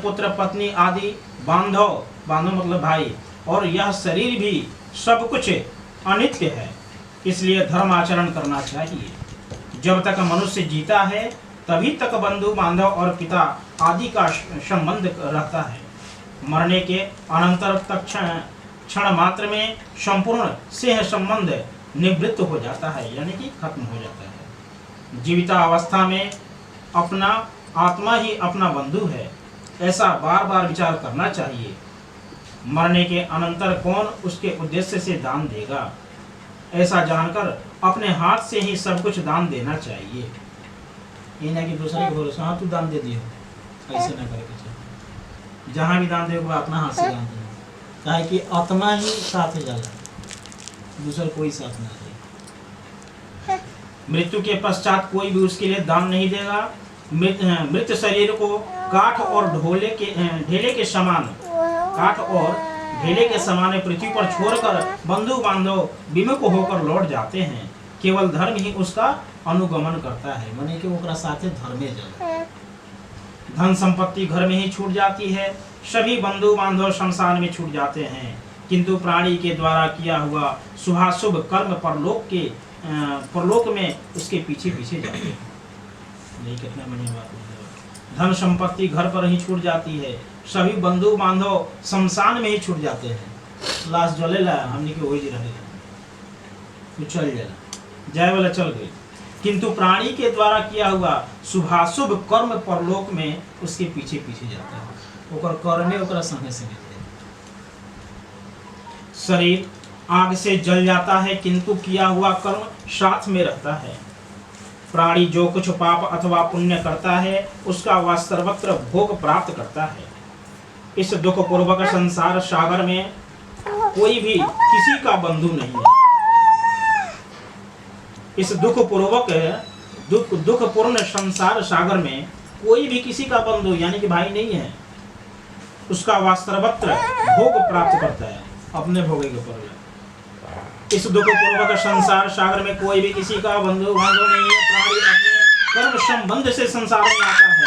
[SPEAKER 1] पुत्र पत्नी आदि बांधव मतलब भाई, और यह शरीर भी सब कुछ अनित्य है। इसलिए धर्म आचरण करना चाहिए। जब तक मनुष्य जीता है तभी तक बंधु बांधव और पिता आदि का संबंध रहता है। मरने के अनंतर तक क्षण मात्र में संपूर्ण स्नेह संबंध निवृत्त हो जाता है, यानी कि खत्म हो जाता है। जीवितावस्था में अपना आत्मा ही अपना बंधु है, ऐसा बार बार विचार करना चाहिए। मरने के अनंतर कौन उसके उद्देश्य से दान देगा, ऐसा जानकर अपने हाथ से ही सब कुछ दान देना चाहिए। ये ना कि दूसरे को बोलो हाँ तू दान दे दियो, ऐसे ना करके चाहिए। जहाँ भी दान देगा अपना हाथ से दान देना, काहे कि आत्मा ही साथ जाला, दूसरा कोई साथ ना दे। मृत्यु के पश्चात कोई भी उसके लिए दान नहीं देगा। मृत शरीर को काठ और ढेले के समान पृथ्वी पर छोड़कर बंधु बांधव विमुख होकर लौट जाते हैं। केवल धर्म ही उसका अनुगमन करता है, माने कि ओकरा साथे धर्मे जल। धन संपत्ति घर में ही छूट जाती है, सभी बंधु बांधव शमशान में छूट जाते हैं, किंतु प्राणी के द्वारा किया हुआ शुभाशुभ कर्म परलोक में उसके पीछे पीछे जाते हैं। नहीं, कितना बढ़िया बात है। धन संपत्ति घर पर ही छूट जाती है, सभी बंधु बांधव शमशान में ही छूट जाते हैं। लाश जलेला हमने के वही रहेगा, तो चल जाला जाए वाला चल गई, किंतु प्राणी के द्वारा किया हुआ शुभाशुभ कर्म परलोक में उसके पीछे पीछे जाता है। ओकर कर्मे ओकरा संगे संगे शरीर आग से जल जाता है, किंतु किया हुआ कर्म साथ में रहता है। प्राणी जो कुछ पाप अथवा पुण्य करता है उसका वह सर्वत्र भोग प्राप्त करता है। इस दुख पूर्वक संसार सागर में कोई भी किसी का बंधु नहीं है। इस दुख पूर्ण संसार सागर में कोई भी किसी का बंधु यानी कि भाई नहीं है। उसका वह सर्वत्र भोग प्राप्त करता है, अपने भोगे के ऊपर। इस दुख पूर्वक संसार सागर में कोई भी किसी का बंधु बांधव नहीं है। प्राणी अपने कर्म संबंध से संसार में आता है,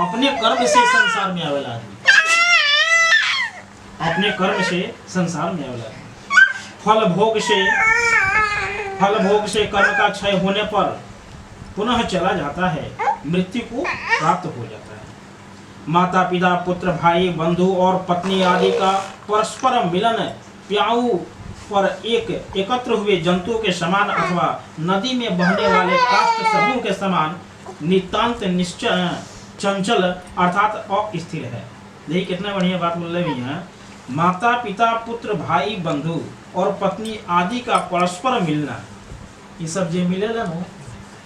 [SPEAKER 1] अपने कर्म से संसार में आवेला आदमी, अपने कर्म से संसार में आवेला। फल भोग से कर्म का क्षय होने पर पुनः चला जाता है, मृत्यु को प्राप्त हो जाता है। माता पिता पुत्र भाई बंधु और पत्नी आदि का परस्पर मिलन प्याऊ पर एकत्र हुए जंतु के समान अथवा नदी में बहने वाले काष्ठ समूह के समान नितांत निश्चय चंचल अर्थात अस्थिर है। देखिए कितना बढ़िया बात बोल रहे हैं। माता पिता पुत्र भाई बंधु और पत्नी आदि का परस्पर मिलना, ये सब जो मिलेला ना,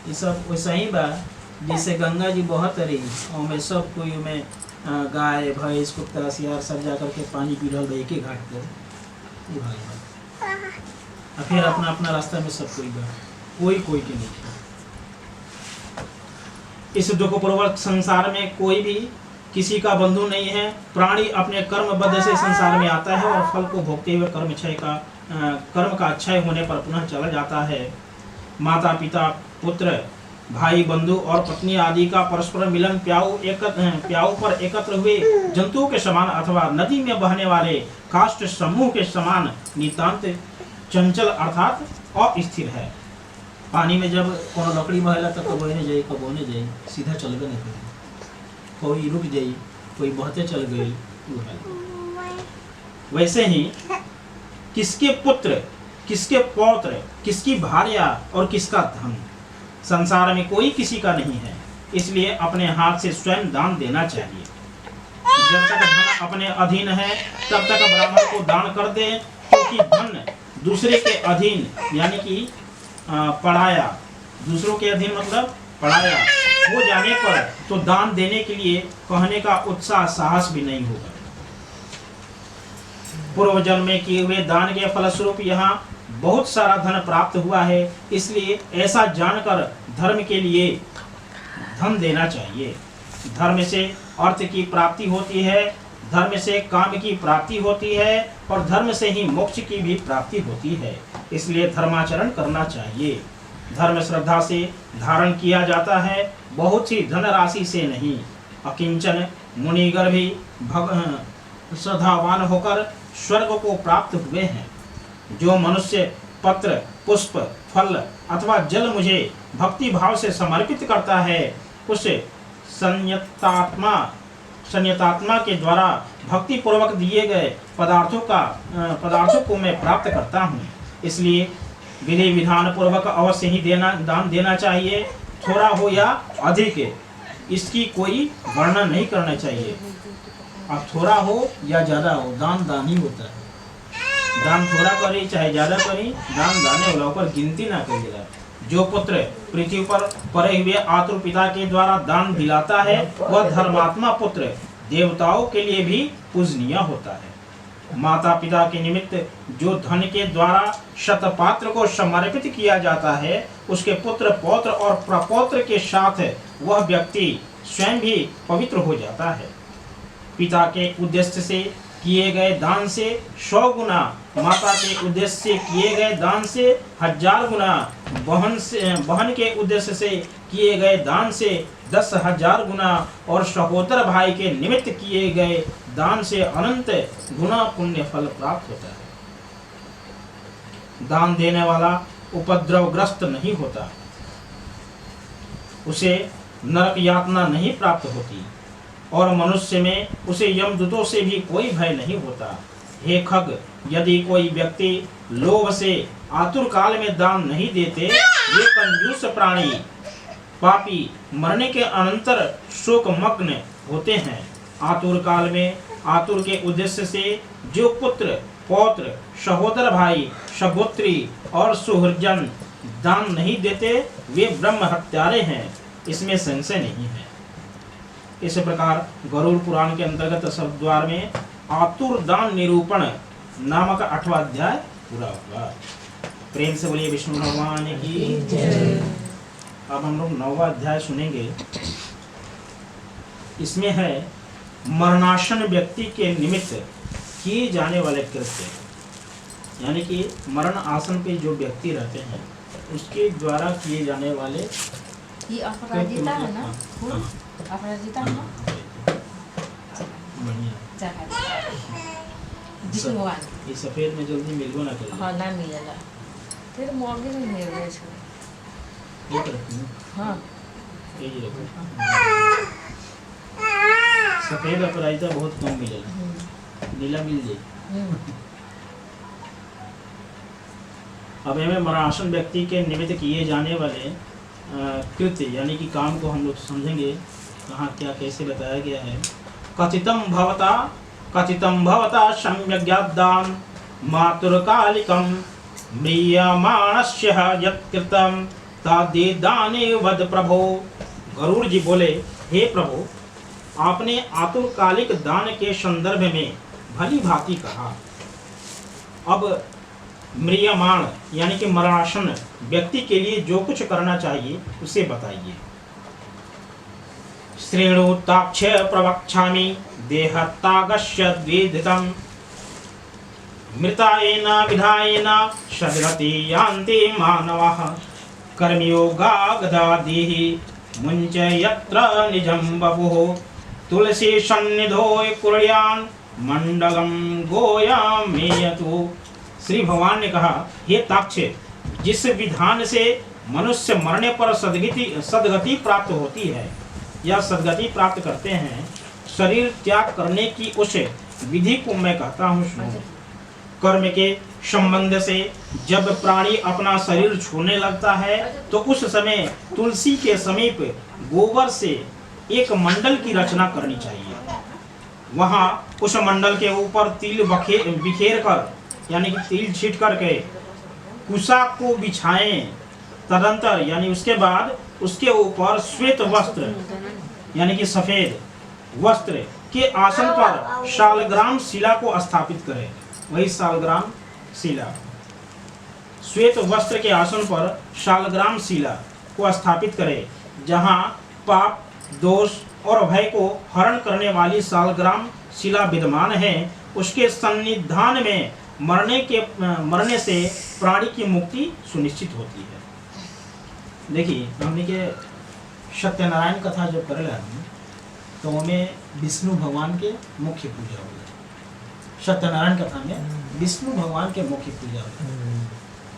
[SPEAKER 1] ये सब वैसा ही बा जैसे गंगा जी बहत रही और में सब कोई में गाय भैंस कुत्ता सियार सब जाकर के पानी पी रहा एक ही घाट पर, और फिर अपना अपना रास्ता में सब कोई बा, कोई के नहीं। इस दुख पूर्वक संसार में कोई भी किसी का बंधु नहीं है। प्राणी अपने कर्म बद्ध से संसार में आता है और फल को भोगते हुए कर्म का क्षय होने पर पुनः चला जाता है। माता पिता पुत्र भाई बंधु और पत्नी आदि का परस्पर मिलन प्याऊ पर एकत्र हुए जंतुओं के समान अथवा नदी में बहने वाले काष्ठ समूह के समान नितांत चंचल अर्थात अस्थिर है। पानी में जब कोनो लकड़ी बहेला तो कबो ने जाई कबो ने जाई, सीधा चलबे नहीं करे, कोई रुक जाई कोई बहते चल गई। वैसे ही किसके पुत्र किसके पौत्र किसकी भार्या और किसका धन, संसार में कोई किसी का नहीं है, इसलिए अपने हाथ से स्वयं दान देना चाहिए। जब तक धन अपने अधीन है तब तक ब्राह्मण को दान कर दे, क्योंकि धन दूसरे के अधीन यानी कि पढ़ाया, दूसरों के अधीन मतलब पढ़ाया हो जाने पर तो दान देने के लिए कहने का उत्साह साहस भी नहीं होगा। पूर्व जन्म में किए हुए दान के फलस्वरूप यहाँ बहुत सारा धन प्राप्त हुआ है, इसलिए ऐसा जानकर धर्म के लिए धन देना चाहिए। धर्म से अर्थ की प्राप्ति होती है, धर्म से काम की प्राप्ति होती है और धर्म से ही मोक्ष की भी प्राप्ति होती है, इसलिए धर्माचरण करना चाहिए। धर्म श्रद्धा से धारण किया जाता है, बहुत सी धनराशि से नहीं। अकिंचन मुनिगर भी श्रद्धावान होकर स्वर्ग को प्राप्त हुए हैं। जो मनुष्य पत्र, पुष्प, फल अथवा जल मुझे भक्ति भाव से समर्पित करता है, उस संयतात्मा के द्वारा भक्ति पूर्वक दिए गए पदार्थों को मैं प्राप्त करता हूँ। इसलिए विधि विधान पूर्वक अवश्य ही दान देना चाहिए, थोड़ा हो या अधिक, इसकी कोई गणना नहीं करना चाहिए। अब थोड़ा हो या ज्यादा हो, दान ही होता है। दान थोड़ा करी चाहे ज्यादा करी, दान दाने वाला पर गिनती ना करिएगा। जो पुत्र पृथ्वी पर परे हुए आतुर पिता के द्वारा दान दिलाता है, वह धर्मात्मा पुत्र देवताओं के लिए भी पूजनीय होता है। माता पिता के निमित्त जो धन के द्वारा शतपात्र को समर्पित किया जाता है, उसके पुत्र पौत्र और प्रपौत्र के साथ वह व्यक्ति स्वयं भी पवित्र हो जाता है। पिता के उद्देश्य से किए गए दान से 100 गुना, माता के उद्देश्य से किए गए दान से 1000 गुना, बहन के उद्देश्य से किए गए दान से 10,000 गुना और सहोदर भाई के निमित्त किए गए दान से अनंत गुना पुण्य फल प्राप्त होता है। दान देने वाला उपद्रवग्रस्त नहीं होता, उसे नरक यातना नहीं प्राप्त होती और मनुष्य में उसे यमदूतों से भी कोई भय नहीं होता। हे खग, यदि कोई व्यक्ति लोभ से आतुर काल में दान नहीं देते, ये कंजूस प्राणी पापी मरने के अनंतर शोक मग्न होते हैं। आतुर काल में आतुर के उद्देश्य से जो पुत्र पौत्र सहोदर भाई सगोत्री और सुहृजन दान नहीं देते, वे ब्रह्म हत्यारे हैं, इसमें संशय नहीं है। इस प्रकार गरुड़ पुराण के अंतर्गत शब्दद्वार में आतुर दान निरूपण नामक 8वां अध्याय पूरा हुआ। प्रेम से बोलिए विष्णु भगवान की जय। अब हम लोग 9वां अध्याय सुनेंगे। इसमें है मरणासन व्यक्ति के निमित्त किए जाने वाले कृत्य, यानी कि मरण आसन पे जो व्यक्ति रहते हैं उसके द्वारा किए जाने वाले
[SPEAKER 3] ये अपराजिता है ना, अपराजिता है ना, विष्णु भगवान
[SPEAKER 1] ये सफेद में जल्दी मिलबो ना करे।
[SPEAKER 3] हाँ ना मिलेला, फिर मोगे में मिल रहे छे।
[SPEAKER 1] ये रखो
[SPEAKER 3] हाँ
[SPEAKER 1] ये रखो। सफेद अपराजिता बहुत कम मिलेला, नीला मिल जाए। अब हमें मरणासन व्यक्ति के निमित्त किए जाने वाले कृत्य यानी कि काम को हम लोग समझेंगे, कहाँ क्या कैसे बताया गया है। कथितम भवता सम्यग्दान मातुरकालिकम म्रियमाणस्य यत्कृतं तादे दाने वद प्रभो। गरुड़ जी बोले, हे प्रभु, आपने आतुरकालिक दान के संदर्भ में भली भांति कहा। अब म्रियमाण यानी कि मरणासन व्यक्ति के लिए जो कुछ करना चाहिए उसे बताइए। श्रेणुताक्ष प्रवक्ष्यामि देहत्यागस्य द्विधितम् मृतायेन विधायेन सद्गति यान्ति मानवः कर्मयोगागदादिः मुञ्च यत्र निजं बभुः तुलसी सन्निधो कुर्यान् मंडलम गोयामेयतु। श्री भगवान ने कहा, हे ताक्ष, जिस विधान से मनुष्य मरने पर सदगति प्राप्त होती है या सदगति प्राप्त करते हैं, शरीर त्याग करने की उस विधि को मैं कहता हूँ सुनो। कर्म के संबंध से जब प्राणी अपना शरीर छोड़ने लगता है तो उस समय तुलसी के समीप गोबर से एक मंडल की रचना करनी चाहिए। वहाँ उस मंडल के ऊपर तिल बिखेर कर यानी कि तिल छीट करके कुशा को बिछाएं। तदंतर यानी उसके बाद उसके ऊपर श्वेत वस्त्र यानी कि सफेद वस्त्र के आसन पर शालग्राम शिला को स्थापित करें। वही शालग्राम शिला, श्वेत वस्त्र के आसन पर शालग्राम शिला को स्थापित करें। जहाँ पाप दोष और भय को हरण करने वाली शालग्राम शिला विद्यमान है, उसके सन्निधान में मरने से प्राणी की मुक्ति सुनिश्चित होती है। देखिए, हमने के सत्यनारायण कथा जब करेला तो हमें विष्णु भगवान के मुख्य पूजा हो। सत्यनारायण कथा में विष्णु भगवान के मुख्य पूजा हो।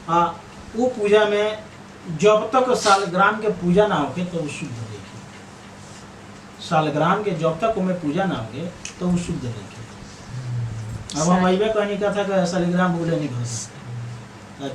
[SPEAKER 2] वो पूजा में जब तक सालग्राम के पूजा ना होके तो वो शुद्ध देखे। सालग्राम के जब तक उनमें पूजा ना होगे तो वो शुद्ध देखे। अब हम अइबे कहनी कथा का सालग्राम बोले नहीं भर,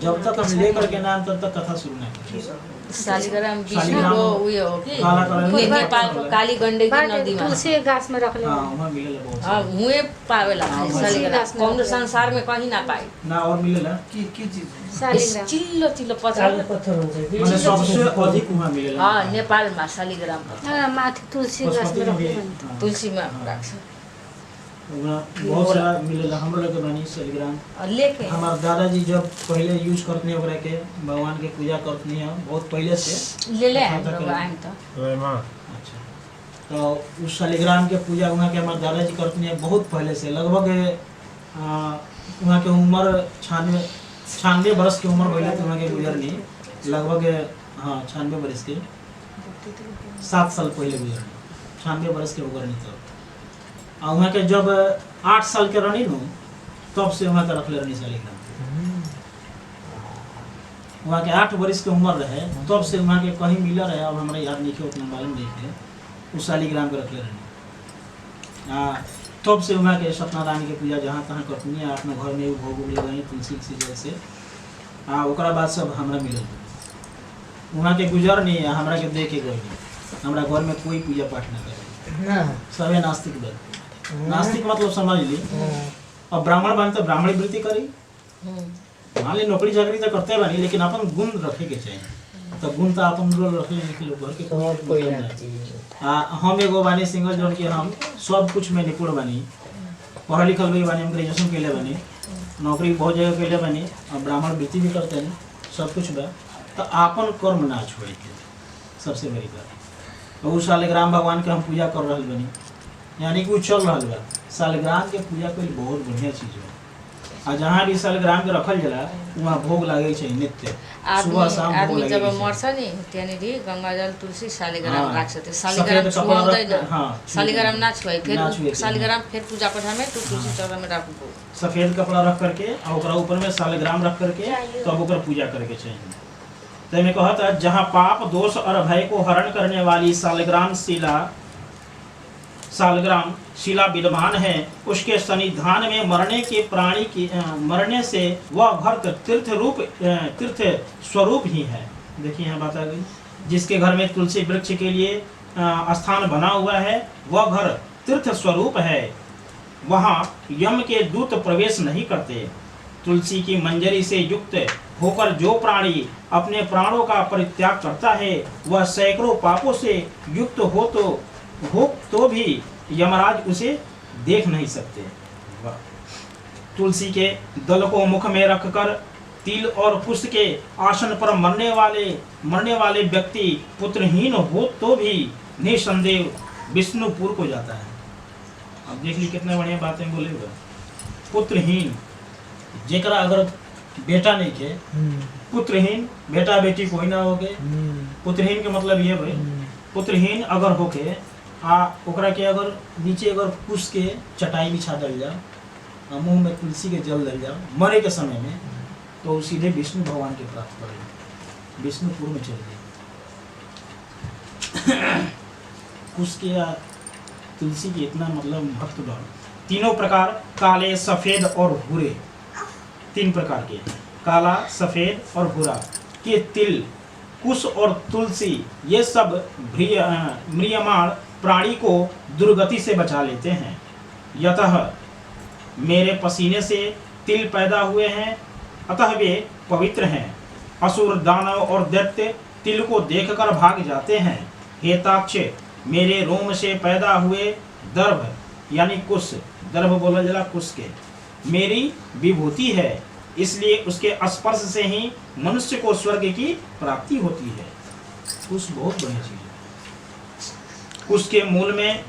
[SPEAKER 2] जब तक हम लेकर के नाम तब तक कथा शुरू नहीं करें।
[SPEAKER 3] शालिग्राम विष्णु
[SPEAKER 2] शालिग्राम
[SPEAKER 3] को उयो हो कि
[SPEAKER 2] काला कलर
[SPEAKER 3] ये नेपाल को काली गण्डकी नदी में
[SPEAKER 4] तुलसी गाछ में रख ले।
[SPEAKER 2] हाँ वहाँ मिलेला बहुत
[SPEAKER 3] हाँ हुए पावेला
[SPEAKER 2] हाँ,
[SPEAKER 3] शालिग्राम कौन संसार में कहीं ना पाए
[SPEAKER 2] ना और मिलेला
[SPEAKER 5] की चीज
[SPEAKER 4] शालिग्राम
[SPEAKER 3] चिल्लो चिल्लो
[SPEAKER 5] कालो
[SPEAKER 3] पत्थर
[SPEAKER 5] पत्थर हुन्छ कि
[SPEAKER 2] मैंने सबसे अधिक वहाँ मिलेला।
[SPEAKER 3] हाँ नेपालमा शालिग्राम पत्थर
[SPEAKER 4] माथि तुलसी गाछ
[SPEAKER 2] पशुपति
[SPEAKER 4] में
[SPEAKER 2] में
[SPEAKER 4] रख
[SPEAKER 2] भी
[SPEAKER 4] ले।
[SPEAKER 2] हाँ,
[SPEAKER 3] तुलसीमा
[SPEAKER 2] हाँ,
[SPEAKER 3] राख्छ
[SPEAKER 2] वहाँ बहुत सारा मिलेला। हमरो लगे बानी सालग्राम।
[SPEAKER 3] और लेके
[SPEAKER 2] हमारे दादाजी जब पहले यूज करते ओकरा के भगवान के पूजा करते हैं बहुत पहले से।
[SPEAKER 3] ले ले हाम्रो आएँ त
[SPEAKER 2] अच्छा तो उस शालिग्राम के पूजा वहाँ के हमारे दादाजी करते हैं बहुत पहले से। लगभग वहाँ के उम्र 96 बरस की उम्र पहले तो वहाँ के गुजरनी लगभग हाँ 96 बरस के 7 साल पहले गुजरनी 96 बरस के गुजरनी। तब और वहाँ के जब 8 साल के रहनी नु तब से वहाँ के रखले रहनी शालिग्राम। वहाँ के 8 बरस के उम्र रहे तब से वहाँ के कहीं मिला रहे। अब हमारे याद नहीं उतना मालूम नहीं है। उस शालिग्राम के रखले रहनी तब से वहाँ के सत्यनारायण के पूजा जहाँ तहाँ करनी है। अपने घर में भोग उगले गई तुलसी से जैसे ओकरा बाद सब हमरा मिलल। वहाँ के गुजर नहीं है हमरा के दे के गई। हमरा घर में कोई पूजा पाठ ना करे
[SPEAKER 5] ना
[SPEAKER 2] सबे नास्तिक बन। नास्तिक मतलब समझ ली। अब ब्राह्मण बन तो ब्राह्मणी वृत्ति करी मान ली नौकरी चाकरी तो करते बनी लेकिन अपन गुण रखे के चाहिए। तो गुण तो अपन रोल रखे नहीं लोग घर के
[SPEAKER 5] और कोई
[SPEAKER 2] गुण
[SPEAKER 5] ना
[SPEAKER 2] नहीं।
[SPEAKER 5] चीज
[SPEAKER 2] हम एगो बानी सिंगल जोन के हम सब कुछ में निपुण बनी। पढ़ल लिखल भी बनी, हम ग्रेजुएशन के लिए बनी, नौकरी बहुत जगह के लिए बनी, अब ब्राह्मण वृत्ति भी करते हैं सब कुछ बा। तो आपन कर्म ना छोड़े के सबसे बड़ी बात। तो उस शालिग्राम भगवान के हम पूजा कर रहे बनी यानी कि वो चल रहा बा। शालिग्राम के पूजा कोई बहुत बढ़िया चीज़ है। आ जहाँ भी शालिग्राम के रखल जला वहाँ भोग लागे चाहिए नित्य सुबह शाम भोग
[SPEAKER 3] आदमी
[SPEAKER 2] लागे
[SPEAKER 3] जब
[SPEAKER 2] चाहिए।
[SPEAKER 3] मर्छ नि त्यहाँनिर गङ्गाजल तुलसी शालिग्राम
[SPEAKER 2] हाँ,
[SPEAKER 3] राख्छ त्यो
[SPEAKER 2] सफेद
[SPEAKER 3] शालिग्राम
[SPEAKER 2] कपड़ा रख
[SPEAKER 3] छुवाउँदैन
[SPEAKER 2] के, हाँ,
[SPEAKER 3] शालिग्राम ना छुवाई
[SPEAKER 2] ना छुए
[SPEAKER 3] फेरि
[SPEAKER 2] के,
[SPEAKER 3] शालिग्राम फेरि पूजा कोठामै त्यो तुलसी चौरा में राख्नु
[SPEAKER 2] सफेद कपड़ा रख करके और ओकरा ऊपर में शालिग्राम रख करके तब ओकर पूजा करके चाहिए। तो मैं कहता जहाँ पाप दोष और भय को हरण करने वाली सालग्राम शिला विद्यमान है उसके सन्निधान में मरने के प्राणी की मरने से वह घर तीर्थ स्वरूप ही है। देखिए यहाँ बात आ गई। जिसके घर में तुलसी वृक्ष के लिए स्थान बना हुआ है वह घर तीर्थ स्वरूप है। वहाँ यम के दूत प्रवेश नहीं करते। तुलसी की मंजरी से युक्त होकर जो प्राणी अपने प्राणों का परित्याग करता है वह सैकड़ों पापों से युक्त हो तो भी यमराज उसे देख नहीं सकते। तुलसी के दल को मुख में रखकर तिल और पुष्प के आसन पर मरने वाले व्यक्ति पुत्रहीन हो तो भी निसंदेह विष्णुपुर को जाता है। अब देख ली कितने बढ़िया बातें बोलेगा। पुत्रहीन जेकरा अगर बेटा नहीं के पुत्रहीन बेटा बेटी कोई ना हो गए। पुत्रहीन के मतलब ये भाई पुत्रहीन अगर होके ओकरा के अगर नीचे अगर कुश के चटाई बिछा दल जाओ मुंह में तुलसी के जल दल जाओ मरे के समय में तो सीधे विष्णु भगवान के प्राप्त करेगा। विष्णुपुर में चले जाए। कुश के या तुलसी के इतना मतलब भक्त भाव। तीनों प्रकार काले सफेद और भूरे 3 प्रकार के काला सफेद और भूरा के तिल कुश और तुलसी ये सब म्रियमाण प्राणी को दुर्गति से बचा लेते हैं। यतः मेरे पसीने से तिल पैदा हुए हैं अतः वे पवित्र हैं। असुर दानव और दैत्य तिल को देखकर भाग जाते हैं। हेताक्ष मेरे रोम से पैदा हुए दर्भ यानी कुश दर्भ बोला जला कुश के मेरी विभूति है इसलिए उसके स्पर्श से ही मनुष्य को स्वर्ग की प्राप्ति होती है। कुश बहुत बढ़िया चीज है। कुश के मूल में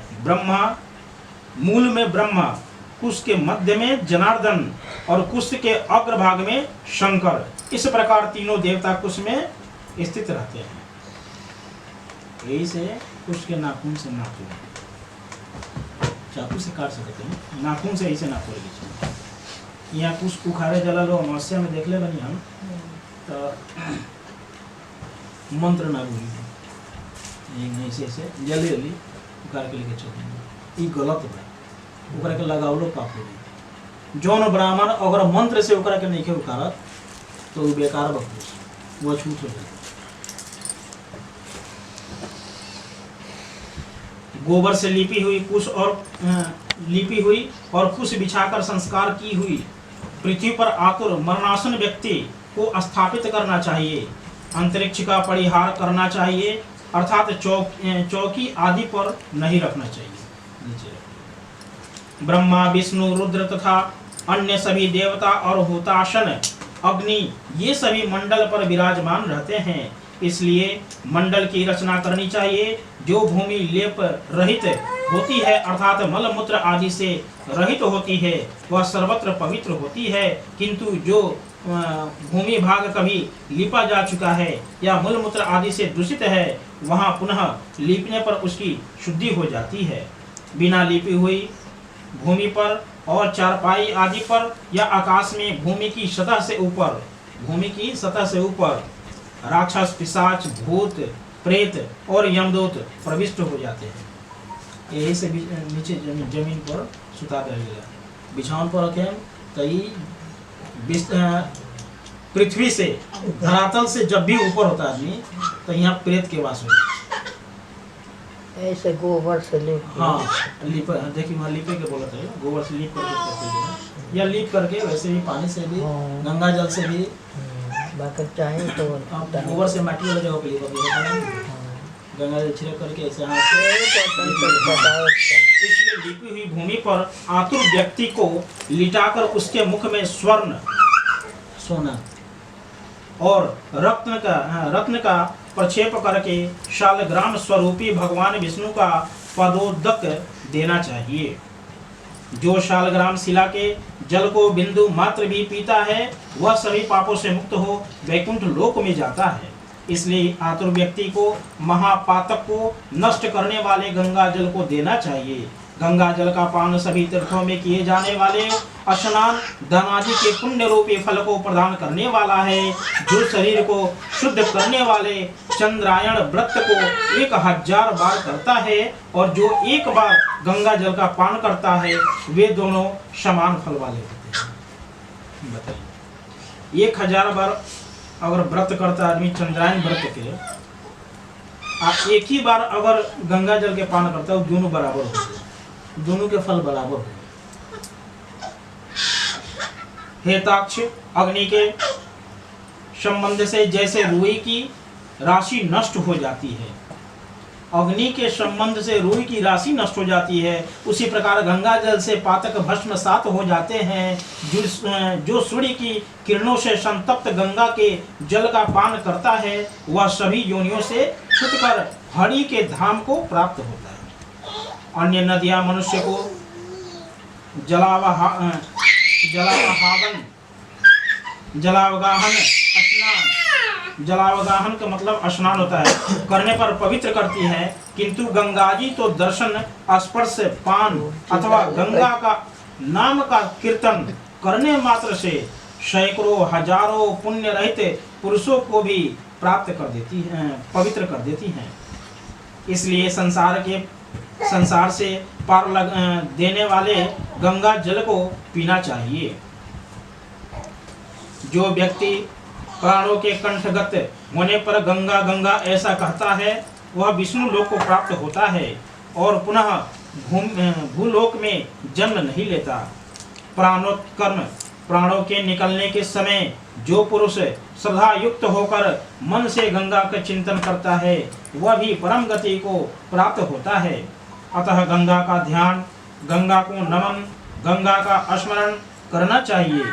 [SPEAKER 2] ब्रह्मा कुश के मध्य में जनार्दन और कुश के अग्रभाग में शंकर इस प्रकार तीनों देवता कुश में स्थित रहते हैं। यही से कुश के नाखून से नापो चाकू से काट सकते हैं नाखून से ऐसे नापो। यहाँ कुछ उखाड़े जला लो अमावस्या में देख ले बनी हम तो मंत्र ना भूली नहीं से जल्दी जल्दी उकार के लेके चल ई गलत बा ओकरा के लगावलो पाप हो जौन ब्राह्मण अगर मंत्र से ओकरा के नहीं उकारत तो वो बेकार बकूस वो छूट हो जाता। गोबर से लिपी हुई कुश बिछाकर संस्कार की हुई पृथ्वी पर आतुर मरणासन व्यक्ति को स्थापित करना चाहिए। अंतरिक्ष का परिहार करना चाहिए अर्थात चौकी आदि पर नहीं रखना चाहिए। नीचे ब्रह्मा विष्णु रुद्र तथा अन्य सभी देवता और हुताशन अग्नि ये सभी मंडल पर विराजमान रहते हैं, इसलिए मंडल की रचना करनी चाहिए। जो भूमि लेप रहित होती है अर्थात मल मूत्र आदि से रहित होती है वह सर्वत्र पवित्र होती है, किंतु जो भूमि भाग कभी लिपा जा चुका है या मल मूत्र आदि से दूषित है वहां पुनः लीपने पर उसकी शुद्धि हो जाती है। बिना लिपी हुई भूमि पर और चारपाई आदि पर या आकाश में भूमि की सतह से ऊपर राक्षस पिशाच भूत प्रेत और यमदूत प्रविष्ट हो जाते हैं। यही से नीचे जमीन पर सुता रहेगा बिछावन पर रखें तो पृथ्वी से धरातल से जब भी ऊपर होता आदमी तो यहाँ प्रेत के वास होता
[SPEAKER 5] ऐसे गोबर से लीप
[SPEAKER 2] हाँ लीप देखिए वहाँ लीपे के बोला था गोबर से लीप करके या लीप करके वैसे भी पानी से भी गंगा जल से भी
[SPEAKER 5] बाकी चाहिए तो
[SPEAKER 2] गोबर से माटी वाला जगह पे लीप गंगा जल छिड़क करके ऐसे हाथ इसलिए लिपी हुई भूमि पर आतुर व्यक्ति को लिटाकर उसके मुख में स्वर्ण सोना और रत्न का प्रक्षेप करके शालग्राम स्वरूपी भगवान विष्णु का पदोदक देना चाहिए। जो शालग्राम शिला के जल को बिंदु मात्र भी पीता है वह सभी पापों से मुक्त हो वैकुंठ लोक में जाता है। इसलिए आतुर व्यक्ति को महापातक को नष्ट करने वाले गंगा जल को देना चाहिए। गंगा जल का पान सभी तीर्थों में किए जाने वाले स्नान दानादि के पुण्य रूपी फल को प्रदान करने वाला है। जो शरीर को शुद्ध करने वाले चंद्रायण व्रत को 1000 बार करता है और जो एक बार गंगा जल का पान करता है वे दोनों समान फल वाले होते हैं। बताइए 1000 बार अगर व्रत करता आदमी चंद्रायण व्रत के एक ही बार अगर गंगा जल के पान करता है दोनों बराबर होते हैं, दोनों के फल बराबर हो। हेताक्ष अग्नि के संबंध से जैसे रुई की राशि नष्ट हो जाती है, अग्नि के संबंध से रुई की राशि नष्ट हो जाती है, उसी प्रकार गंगा जल से पातक भस्म सात हो जाते हैं। जो सूर्य की किरणों से संतप्त गंगा के जल का पान करता है वह सभी योनियों से छूटकर हरि के धाम को प्राप्त होता है। अन्य नदियां मनुष्य को जलावगाहन का मतलब स्नान होता है करने पर पवित्र करती है, किंतु गंगा जी तो दर्शन स्पर्श पान अथवा गंगा का नाम का कीर्तन करने मात्र से सैकड़ों हजारों पुण्य रहित पुरुषों को भी प्राप्त कर देती हैं, पवित्र कर देती हैं। इसलिए संसार से पार देने वाले गंगा जल को पीना चाहिए। जो व्यक्ति प्राणों के कंठगत होने पर गंगा गंगा ऐसा कहता है वह विष्णु लोक को प्राप्त होता है और पुनः भूलोक में जन्म नहीं लेता। प्राणोत्कर्म प्राणों के निकलने के समय जो पुरुष श्रद्धा युक्त होकर मन से गंगा का चिंतन करता है वह भी परम गति को प्राप्त होता है। अतः गंगा का ध्यान, गंगा को नमन, गंगा का स्मरण करना चाहिए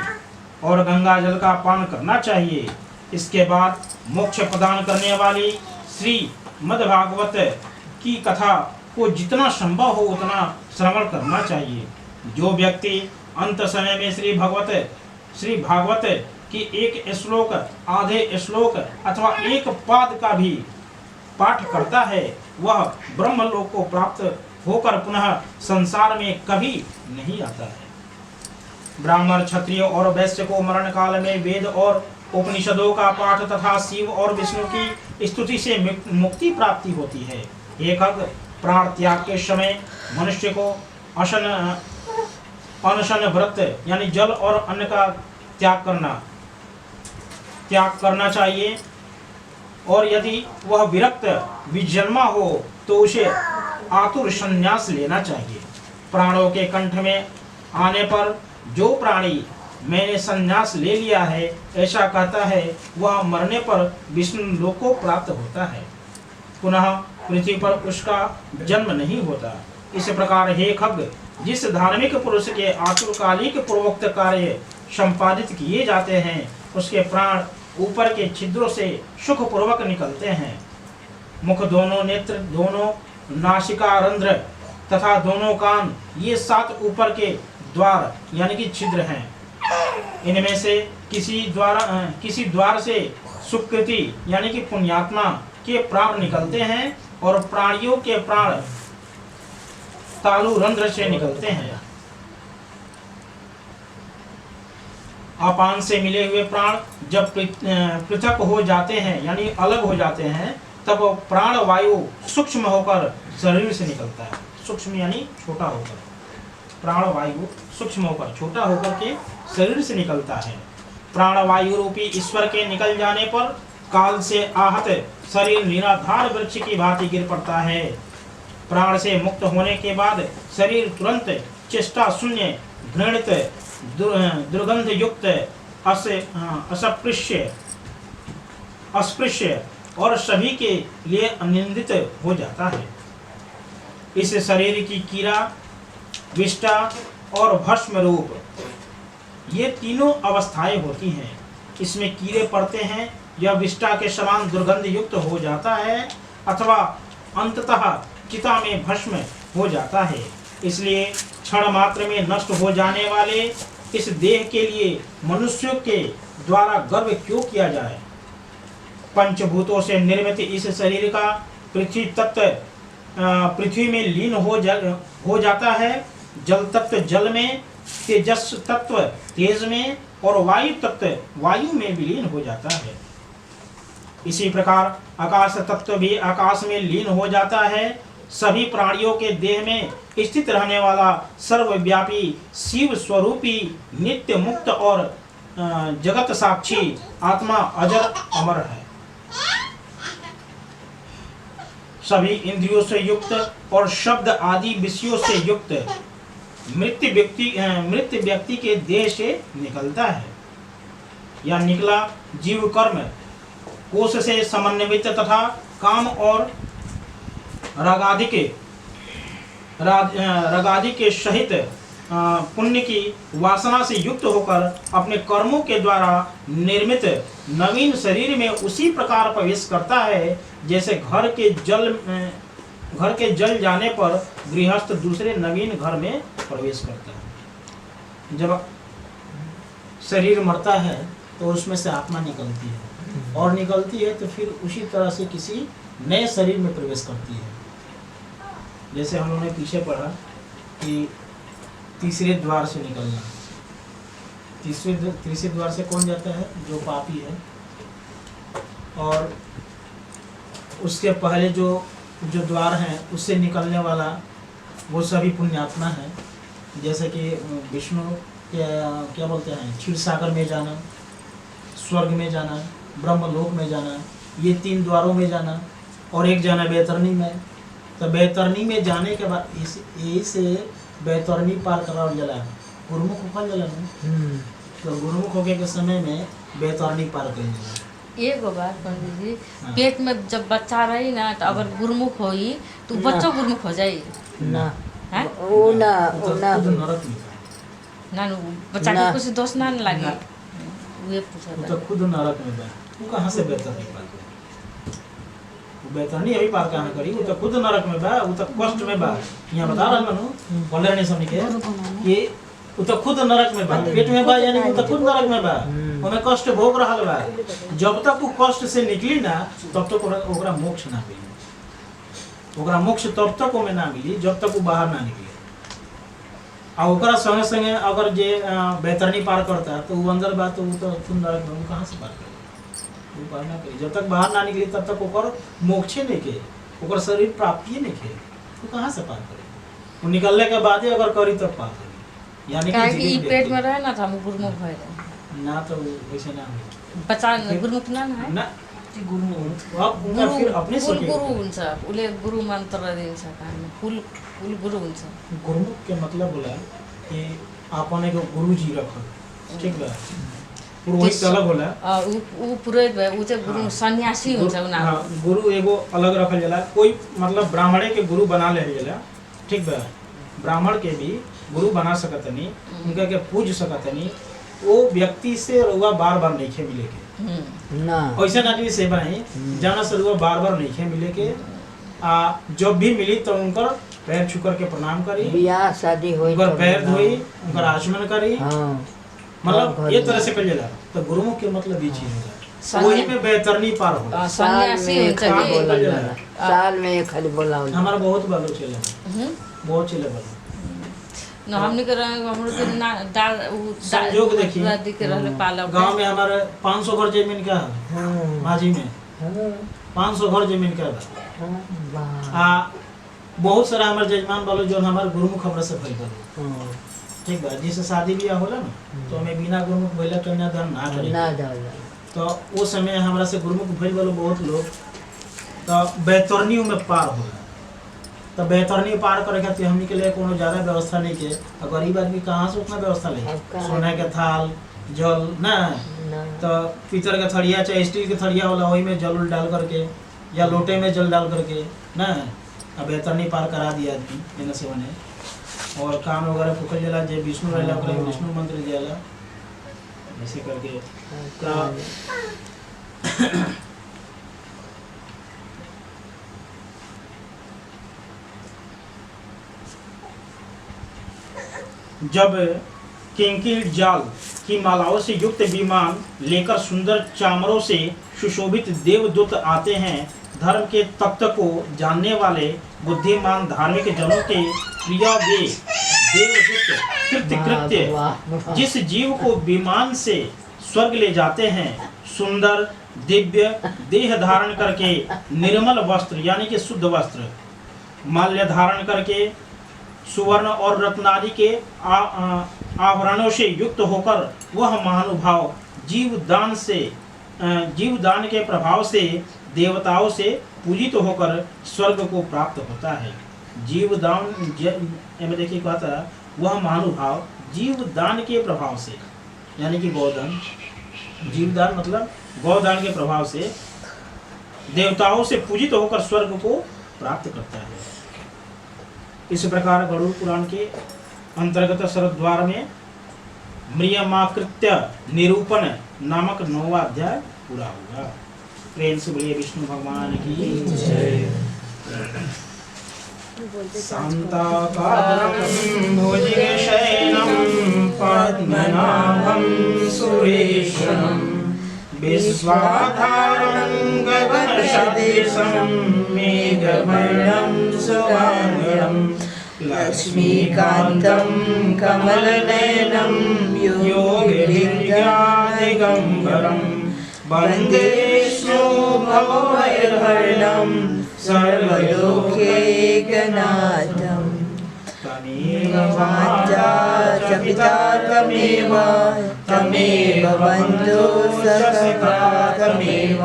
[SPEAKER 2] और गंगा जल का पान करना चाहिए। इसके बाद मोक्ष प्रदान करने वाली श्री मद्भागवत की कथा को जितना संभव हो उतना श्रवण करना चाहिए। जो व्यक्ति अंत समय में श्री भागवत की एक श्लोक, आधे श्लोक अथवा एक पाद का भी पाठ करता है वह ब्रह्मलोक को प्राप्त होकर पुनः संसार में कभी नहीं आता है। ब्राह्मण क्षत्रिय और वैश्य को मरण काल में वेद और
[SPEAKER 1] उपनिषदों का पाठ तथा शिव और विष्णु की स्तुति से मुक्ति प्राप्ति होती है। एक प्राण त्याग के समय मनुष्य को अनशन व्रत यानी जल और अन्न का त्याग करना चाहिए, और यदि वह विरक्त विजन्मा हो तो उसे आतुर संन्यास लेना चाहिए। प्राणों के कंठ में आने पर जो प्राणी मैंने संन्यास ले लिया है ऐसा कहता है, वह मरने पर विष्णु लोक को प्राप्त होता है, पुनः पृथ्वी पर उसका जन्म नहीं होता। इस प्रकार हे खग, जिस धार्मिक पुरुष के आतुरकालिक पूर्वोक्त कार्य संपादित किए जाते हैं उसके प्राण ऊपर के छिद्रों से सुख पूर्वक निकलते हैं। मुख, दोनों नेत्र, दोनों नासिका रंध्र तथा दोनों कान, ये 7 ऊपर के द्वार यानी कि छिद्र हैं। इनमें से किसी द्वार से सुकृति यानी कि पुण्यात्मा के प्राण निकलते हैं और प्राणियों के प्राण तालु रंध्र से निकलते हैं। अपान से मिले हुए प्राण जब पृथक हो जाते हैं यानी अलग हो जाते हैं, तब प्राण वायु सूक्ष्म होकर शरीर से निकलता है। सूक्ष्म यानी छोटा होकर, प्राण वायु सूक्ष्म होकर छोटा होकर के शरीर से निकलता है। प्राण वायु रूपी ईश्वर के निकल जाने पर काल से आहत शरीर निराधार वृक्ष की भांति गिर पड़ता है। प्राण से मुक्त होने के बाद शरीर तुरंत चेष्टा शून्य, घृणित, दुर्गंध युक्त, अस्पृश्य और सभी के लिए अनिंदित हो जाता है। इस शरीर की कीड़ा, विष्ठा और भस्म रूप ये तीनों अवस्थाएं होती हैं। इसमें कीड़े पड़ते हैं, यह विष्ठा के समान दुर्गंध युक्त हो जाता है अथवा अंततः चिता में भस्म हो जाता है। इसलिए क्षण मात्र में नष्ट हो जाने वाले इस देह के लिए मनुष्यों के द्वारा गर्व क्यों किया जाए। पंचभूतों से निर्मित इस शरीर का पृथ्वी में लीन हो जाता है, जल तत्व जल में, तेजस तत्व तेज में और वायु तत्व वायु में विलीन हो जाता है। इसी प्रकार आकाश तत्व भी आकाश में लीन हो जाता है। सभी प्राणियों के देह में स्थित रहने वाला सर्वव्यापी शिव स्वरूपी नित्य मुक्त और जगत साक्षी आत्मा अजर अमर है। सभी इंद्रियों से युक्त और शब्द आदि विषयों से युक्त मृत व्यक्ति के देह से निकलता है। या निकला जीव कर्म कोष से समन्वित तथा काम और रागादि के सहित पुण्य की वासना से युक्त होकर अपने कर्मों के द्वारा निर्मित नवीन शरीर में उसी प्रकार प्रवेश करता है जैसे घर के जल जाने पर गृहस्थ दूसरे नवीन घर में प्रवेश करता है। जब शरीर मरता है तो उसमें से आत्मा निकलती है और निकलती है तो फिर उसी तरह से किसी नए शरीर में प्रवेश करती है। जैसे हम लोगों ने पीछे पढ़ा कि तीसरे द्वार से निकलना। तीसरे द्वार से कौन जाता है? जो पापी है। और उसके पहले जो द्वार हैं उससे निकलने वाला वो सभी पुण्यात्मा है। जैसे कि विष्णु क्या बोलते हैं, क्षीर सागर में जाना, स्वर्ग में जाना, ब्रह्मलोक में जाना, ये 3 द्वारों में जाना और एक जाना बैतरणी में। तो बैतरणी में जाने के बाद इसे बैतरणी पार करा जला गुरुमुख होकर जला ना, तो गुरुमुख होके के समय में बैतरणी पार कर जला।
[SPEAKER 3] एक बात पंडित जी, पेट में जब बच्चा रही ना तो अगर गुरुमुख होई तो बच्चों गुरुमुख हो जाए
[SPEAKER 5] ना,
[SPEAKER 3] हैं?
[SPEAKER 5] वो ना
[SPEAKER 2] नरक में
[SPEAKER 3] ना बच्चा के कुछ दोष ना लगे। वे पूछा
[SPEAKER 2] तो खुद नरक में बा, वो कहाँ से बैतरणी पार करे? वो बैतरणी अभी पार कहाँ करी? वो तो खुद नरक में बा, वो तो कष्ट में बा। यहाँ बता रहा मनु बोले नहीं समझ के कि वो तो खुद नरक में बा, पेट में बा यानी वो तो खुद नरक में बा, उन्हें कष्ट भोग रहा बा। जब तक वो कष्ट से निकली ना तब तक ओकरा मोक्ष ना मिली। ओकरा मोक्ष तब तक ओमे ना मिली जब तक वो बाहर ना निकले। आ ओकरा संगे संगे अगर जे बैतरनी पार करता है तो वो अंदर बात तो वो तो सुंदर वो कहाँ से पार करे, वो पार ना करे। जब तक बाहर ना निकली तब तक ओकर मोक्षे नहीं के, ओकर शरीर प्राप्ति नहीं के, वो कहाँ से पार करे। वो निकलने के बाद ही अगर करी तब पार करी, यानी
[SPEAKER 3] काहे कि
[SPEAKER 2] कि
[SPEAKER 3] ई पेट में रहे ना तो हम गुरुमुख भए रहे
[SPEAKER 2] ना तो वैसे ना हो
[SPEAKER 3] बच्चा गुरुमुख ना है
[SPEAKER 2] ना कि गुरु अब उनका
[SPEAKER 3] गुरु
[SPEAKER 2] फिर अपने
[SPEAKER 3] फुल
[SPEAKER 2] सोचे
[SPEAKER 3] गुरु हुन्छ उसले गुरु मन्त्र दिन्छ कानमा फुल फुल गुरु हुन्छ।
[SPEAKER 2] गुरुमुख के मतलब होला कि आपन एगो गुरुजी रखल, ठीक बा। पुरोहित अलग होला,
[SPEAKER 3] ऊ पुरोहित भए ऊ चाहिँ गुरु सन्यासी हुन्छ उनीहरू।
[SPEAKER 2] हाँ, गुरु एगो अलग रखल जाला, कोई मतलब ब्राह्मणे के गुरु बना ले जाला, ठीक बा। ब्राह्मण के भी गुरु बना सकतनी, उनका के पूज सकतनी, वो व्यक्ति से रुआ बार बार नहीं खे मिले के
[SPEAKER 5] ना
[SPEAKER 2] ऐसा आदमी से बनाई जाना से रुआ बार बार नहीं खे मिले के। जब भी मिली तो उनकर पैर छूकर के प्रणाम करी,
[SPEAKER 5] बियाह शादी होई
[SPEAKER 2] उनकर
[SPEAKER 5] तो
[SPEAKER 2] पैर
[SPEAKER 5] ना।
[SPEAKER 2] धोई, उनकर आचमन करी,
[SPEAKER 5] हाँ
[SPEAKER 2] मतलब
[SPEAKER 5] घर
[SPEAKER 2] ये
[SPEAKER 5] में।
[SPEAKER 2] तरह से कर जाला। तो गुरुमुख के मतलब ये चीज होला,
[SPEAKER 3] सन्या-
[SPEAKER 2] वही में बैतरनी पार होला।
[SPEAKER 5] साल में
[SPEAKER 3] सन्यासी
[SPEAKER 5] एक
[SPEAKER 3] हुन्छ
[SPEAKER 5] खाली
[SPEAKER 3] कि
[SPEAKER 5] बोला जाला, साल में एक खाली बोला
[SPEAKER 2] हमारा बहुत बालो चले,
[SPEAKER 3] हम्म?
[SPEAKER 2] बहुत चले बालो।
[SPEAKER 3] न हमनी के रंग हमरो के ना डाल ऊ
[SPEAKER 2] संयोग देखिए,
[SPEAKER 3] दादी के रहले पाला
[SPEAKER 2] गांव में हमारे 500 घर जमीन का है,
[SPEAKER 5] हाँ
[SPEAKER 2] माझी में
[SPEAKER 5] हाँ
[SPEAKER 2] 500 घर जमीन का है।
[SPEAKER 5] हाँ वाह
[SPEAKER 2] बहुत सारा हमारे जजमान वालों जो हमारे गुरुमुख हमरा से भइल बा,
[SPEAKER 5] हाँ,
[SPEAKER 2] ठीक बा। जिसे शादी ब्याह होला ना तो हमें बिना गुरुमुख भइला कन्यादान ना करे।
[SPEAKER 5] ना जाला
[SPEAKER 2] तो वो समय हमरा से गुरुमुख भइल वालों बहुत लोग तो बैतरनी में पार होला। तो बैतरनी पार करे खातिर हमनी के लिए कोनो ज्यादा व्यवस्था नहीं के, और गरीब आदमी कहाँ से उतना व्यवस्था ले,
[SPEAKER 5] अब कहाँ?
[SPEAKER 2] सोने के थाल जल ना,
[SPEAKER 5] ना
[SPEAKER 2] तो पीतल के थड़िया चाहे स्टील के थड़िया होला वही में जल उल डाल करके या लोटे में जल डाल करके ना अब बैतरनी पार करा दिया आदमी एने से बने। और कान वगैरह फूकल जाला, जे विष्णु रहेला ओकरा के विष्णु मंत्र दियाला, ऐसे करके।
[SPEAKER 1] जब किंकिर जाल की मालाओं से युक्त विमान लेकर सुंदर चामरों से सुशोभित देवदूत आते हैं, धर्म के तत्व को जानने वाले बुद्धिमान धार्मिक जनों के प्रिय वे देवदूत कृत्य कृत्य जिस जीव को विमान से स्वर्ग ले जाते हैं, सुंदर दिव्य देह धारण करके, निर्मल वस्त्र यानी कि शुद्ध वस्त्र, माल्य धारण करके, सुवर्ण और रत्नादि के आभरणों से युक्त होकर वह महानुभाव जीवदान के प्रभाव से देवताओं से पूजित होकर स्वर्ग को प्राप्त होता है। जीवदान में देखिए कहता है वह महानुभाव जीवदान के प्रभाव से, यानी कि गौदान, जीवदान मतलब गौदान के प्रभाव से देवताओं से पूजित होकर स्वर्ग को प्राप्त करता है। इस प्रकार गरुड़ पुराण के अंतर्गत शरद्वार में म्रियमाकृत्य निरूपण नामक 9वां अध्याय पूरा होगा। प्रेम से बोलिए विष्णु भगवान की जय। शांताकारं भुजगशयनं पद्मनाभं सुरेशं विश्वाधारं गगनसदृशं मेघवर्णं शुभांगं लक्ष्मीकान्तं कमलनयनं योगिभिर्दिगम्बरं वन्दे विष्णु भवभयहरणं सर्वलोकैकनाथं। तमेव माता च पिता तमेव तमेव बन्धु सखा तमेव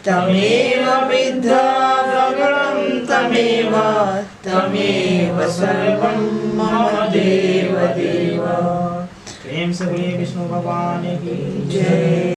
[SPEAKER 1] तमेव विद्या प्रगणं तमेव तमेव सर्वं मम देव देव। प्रेम से बोलिए विष्णु भगवान की जय।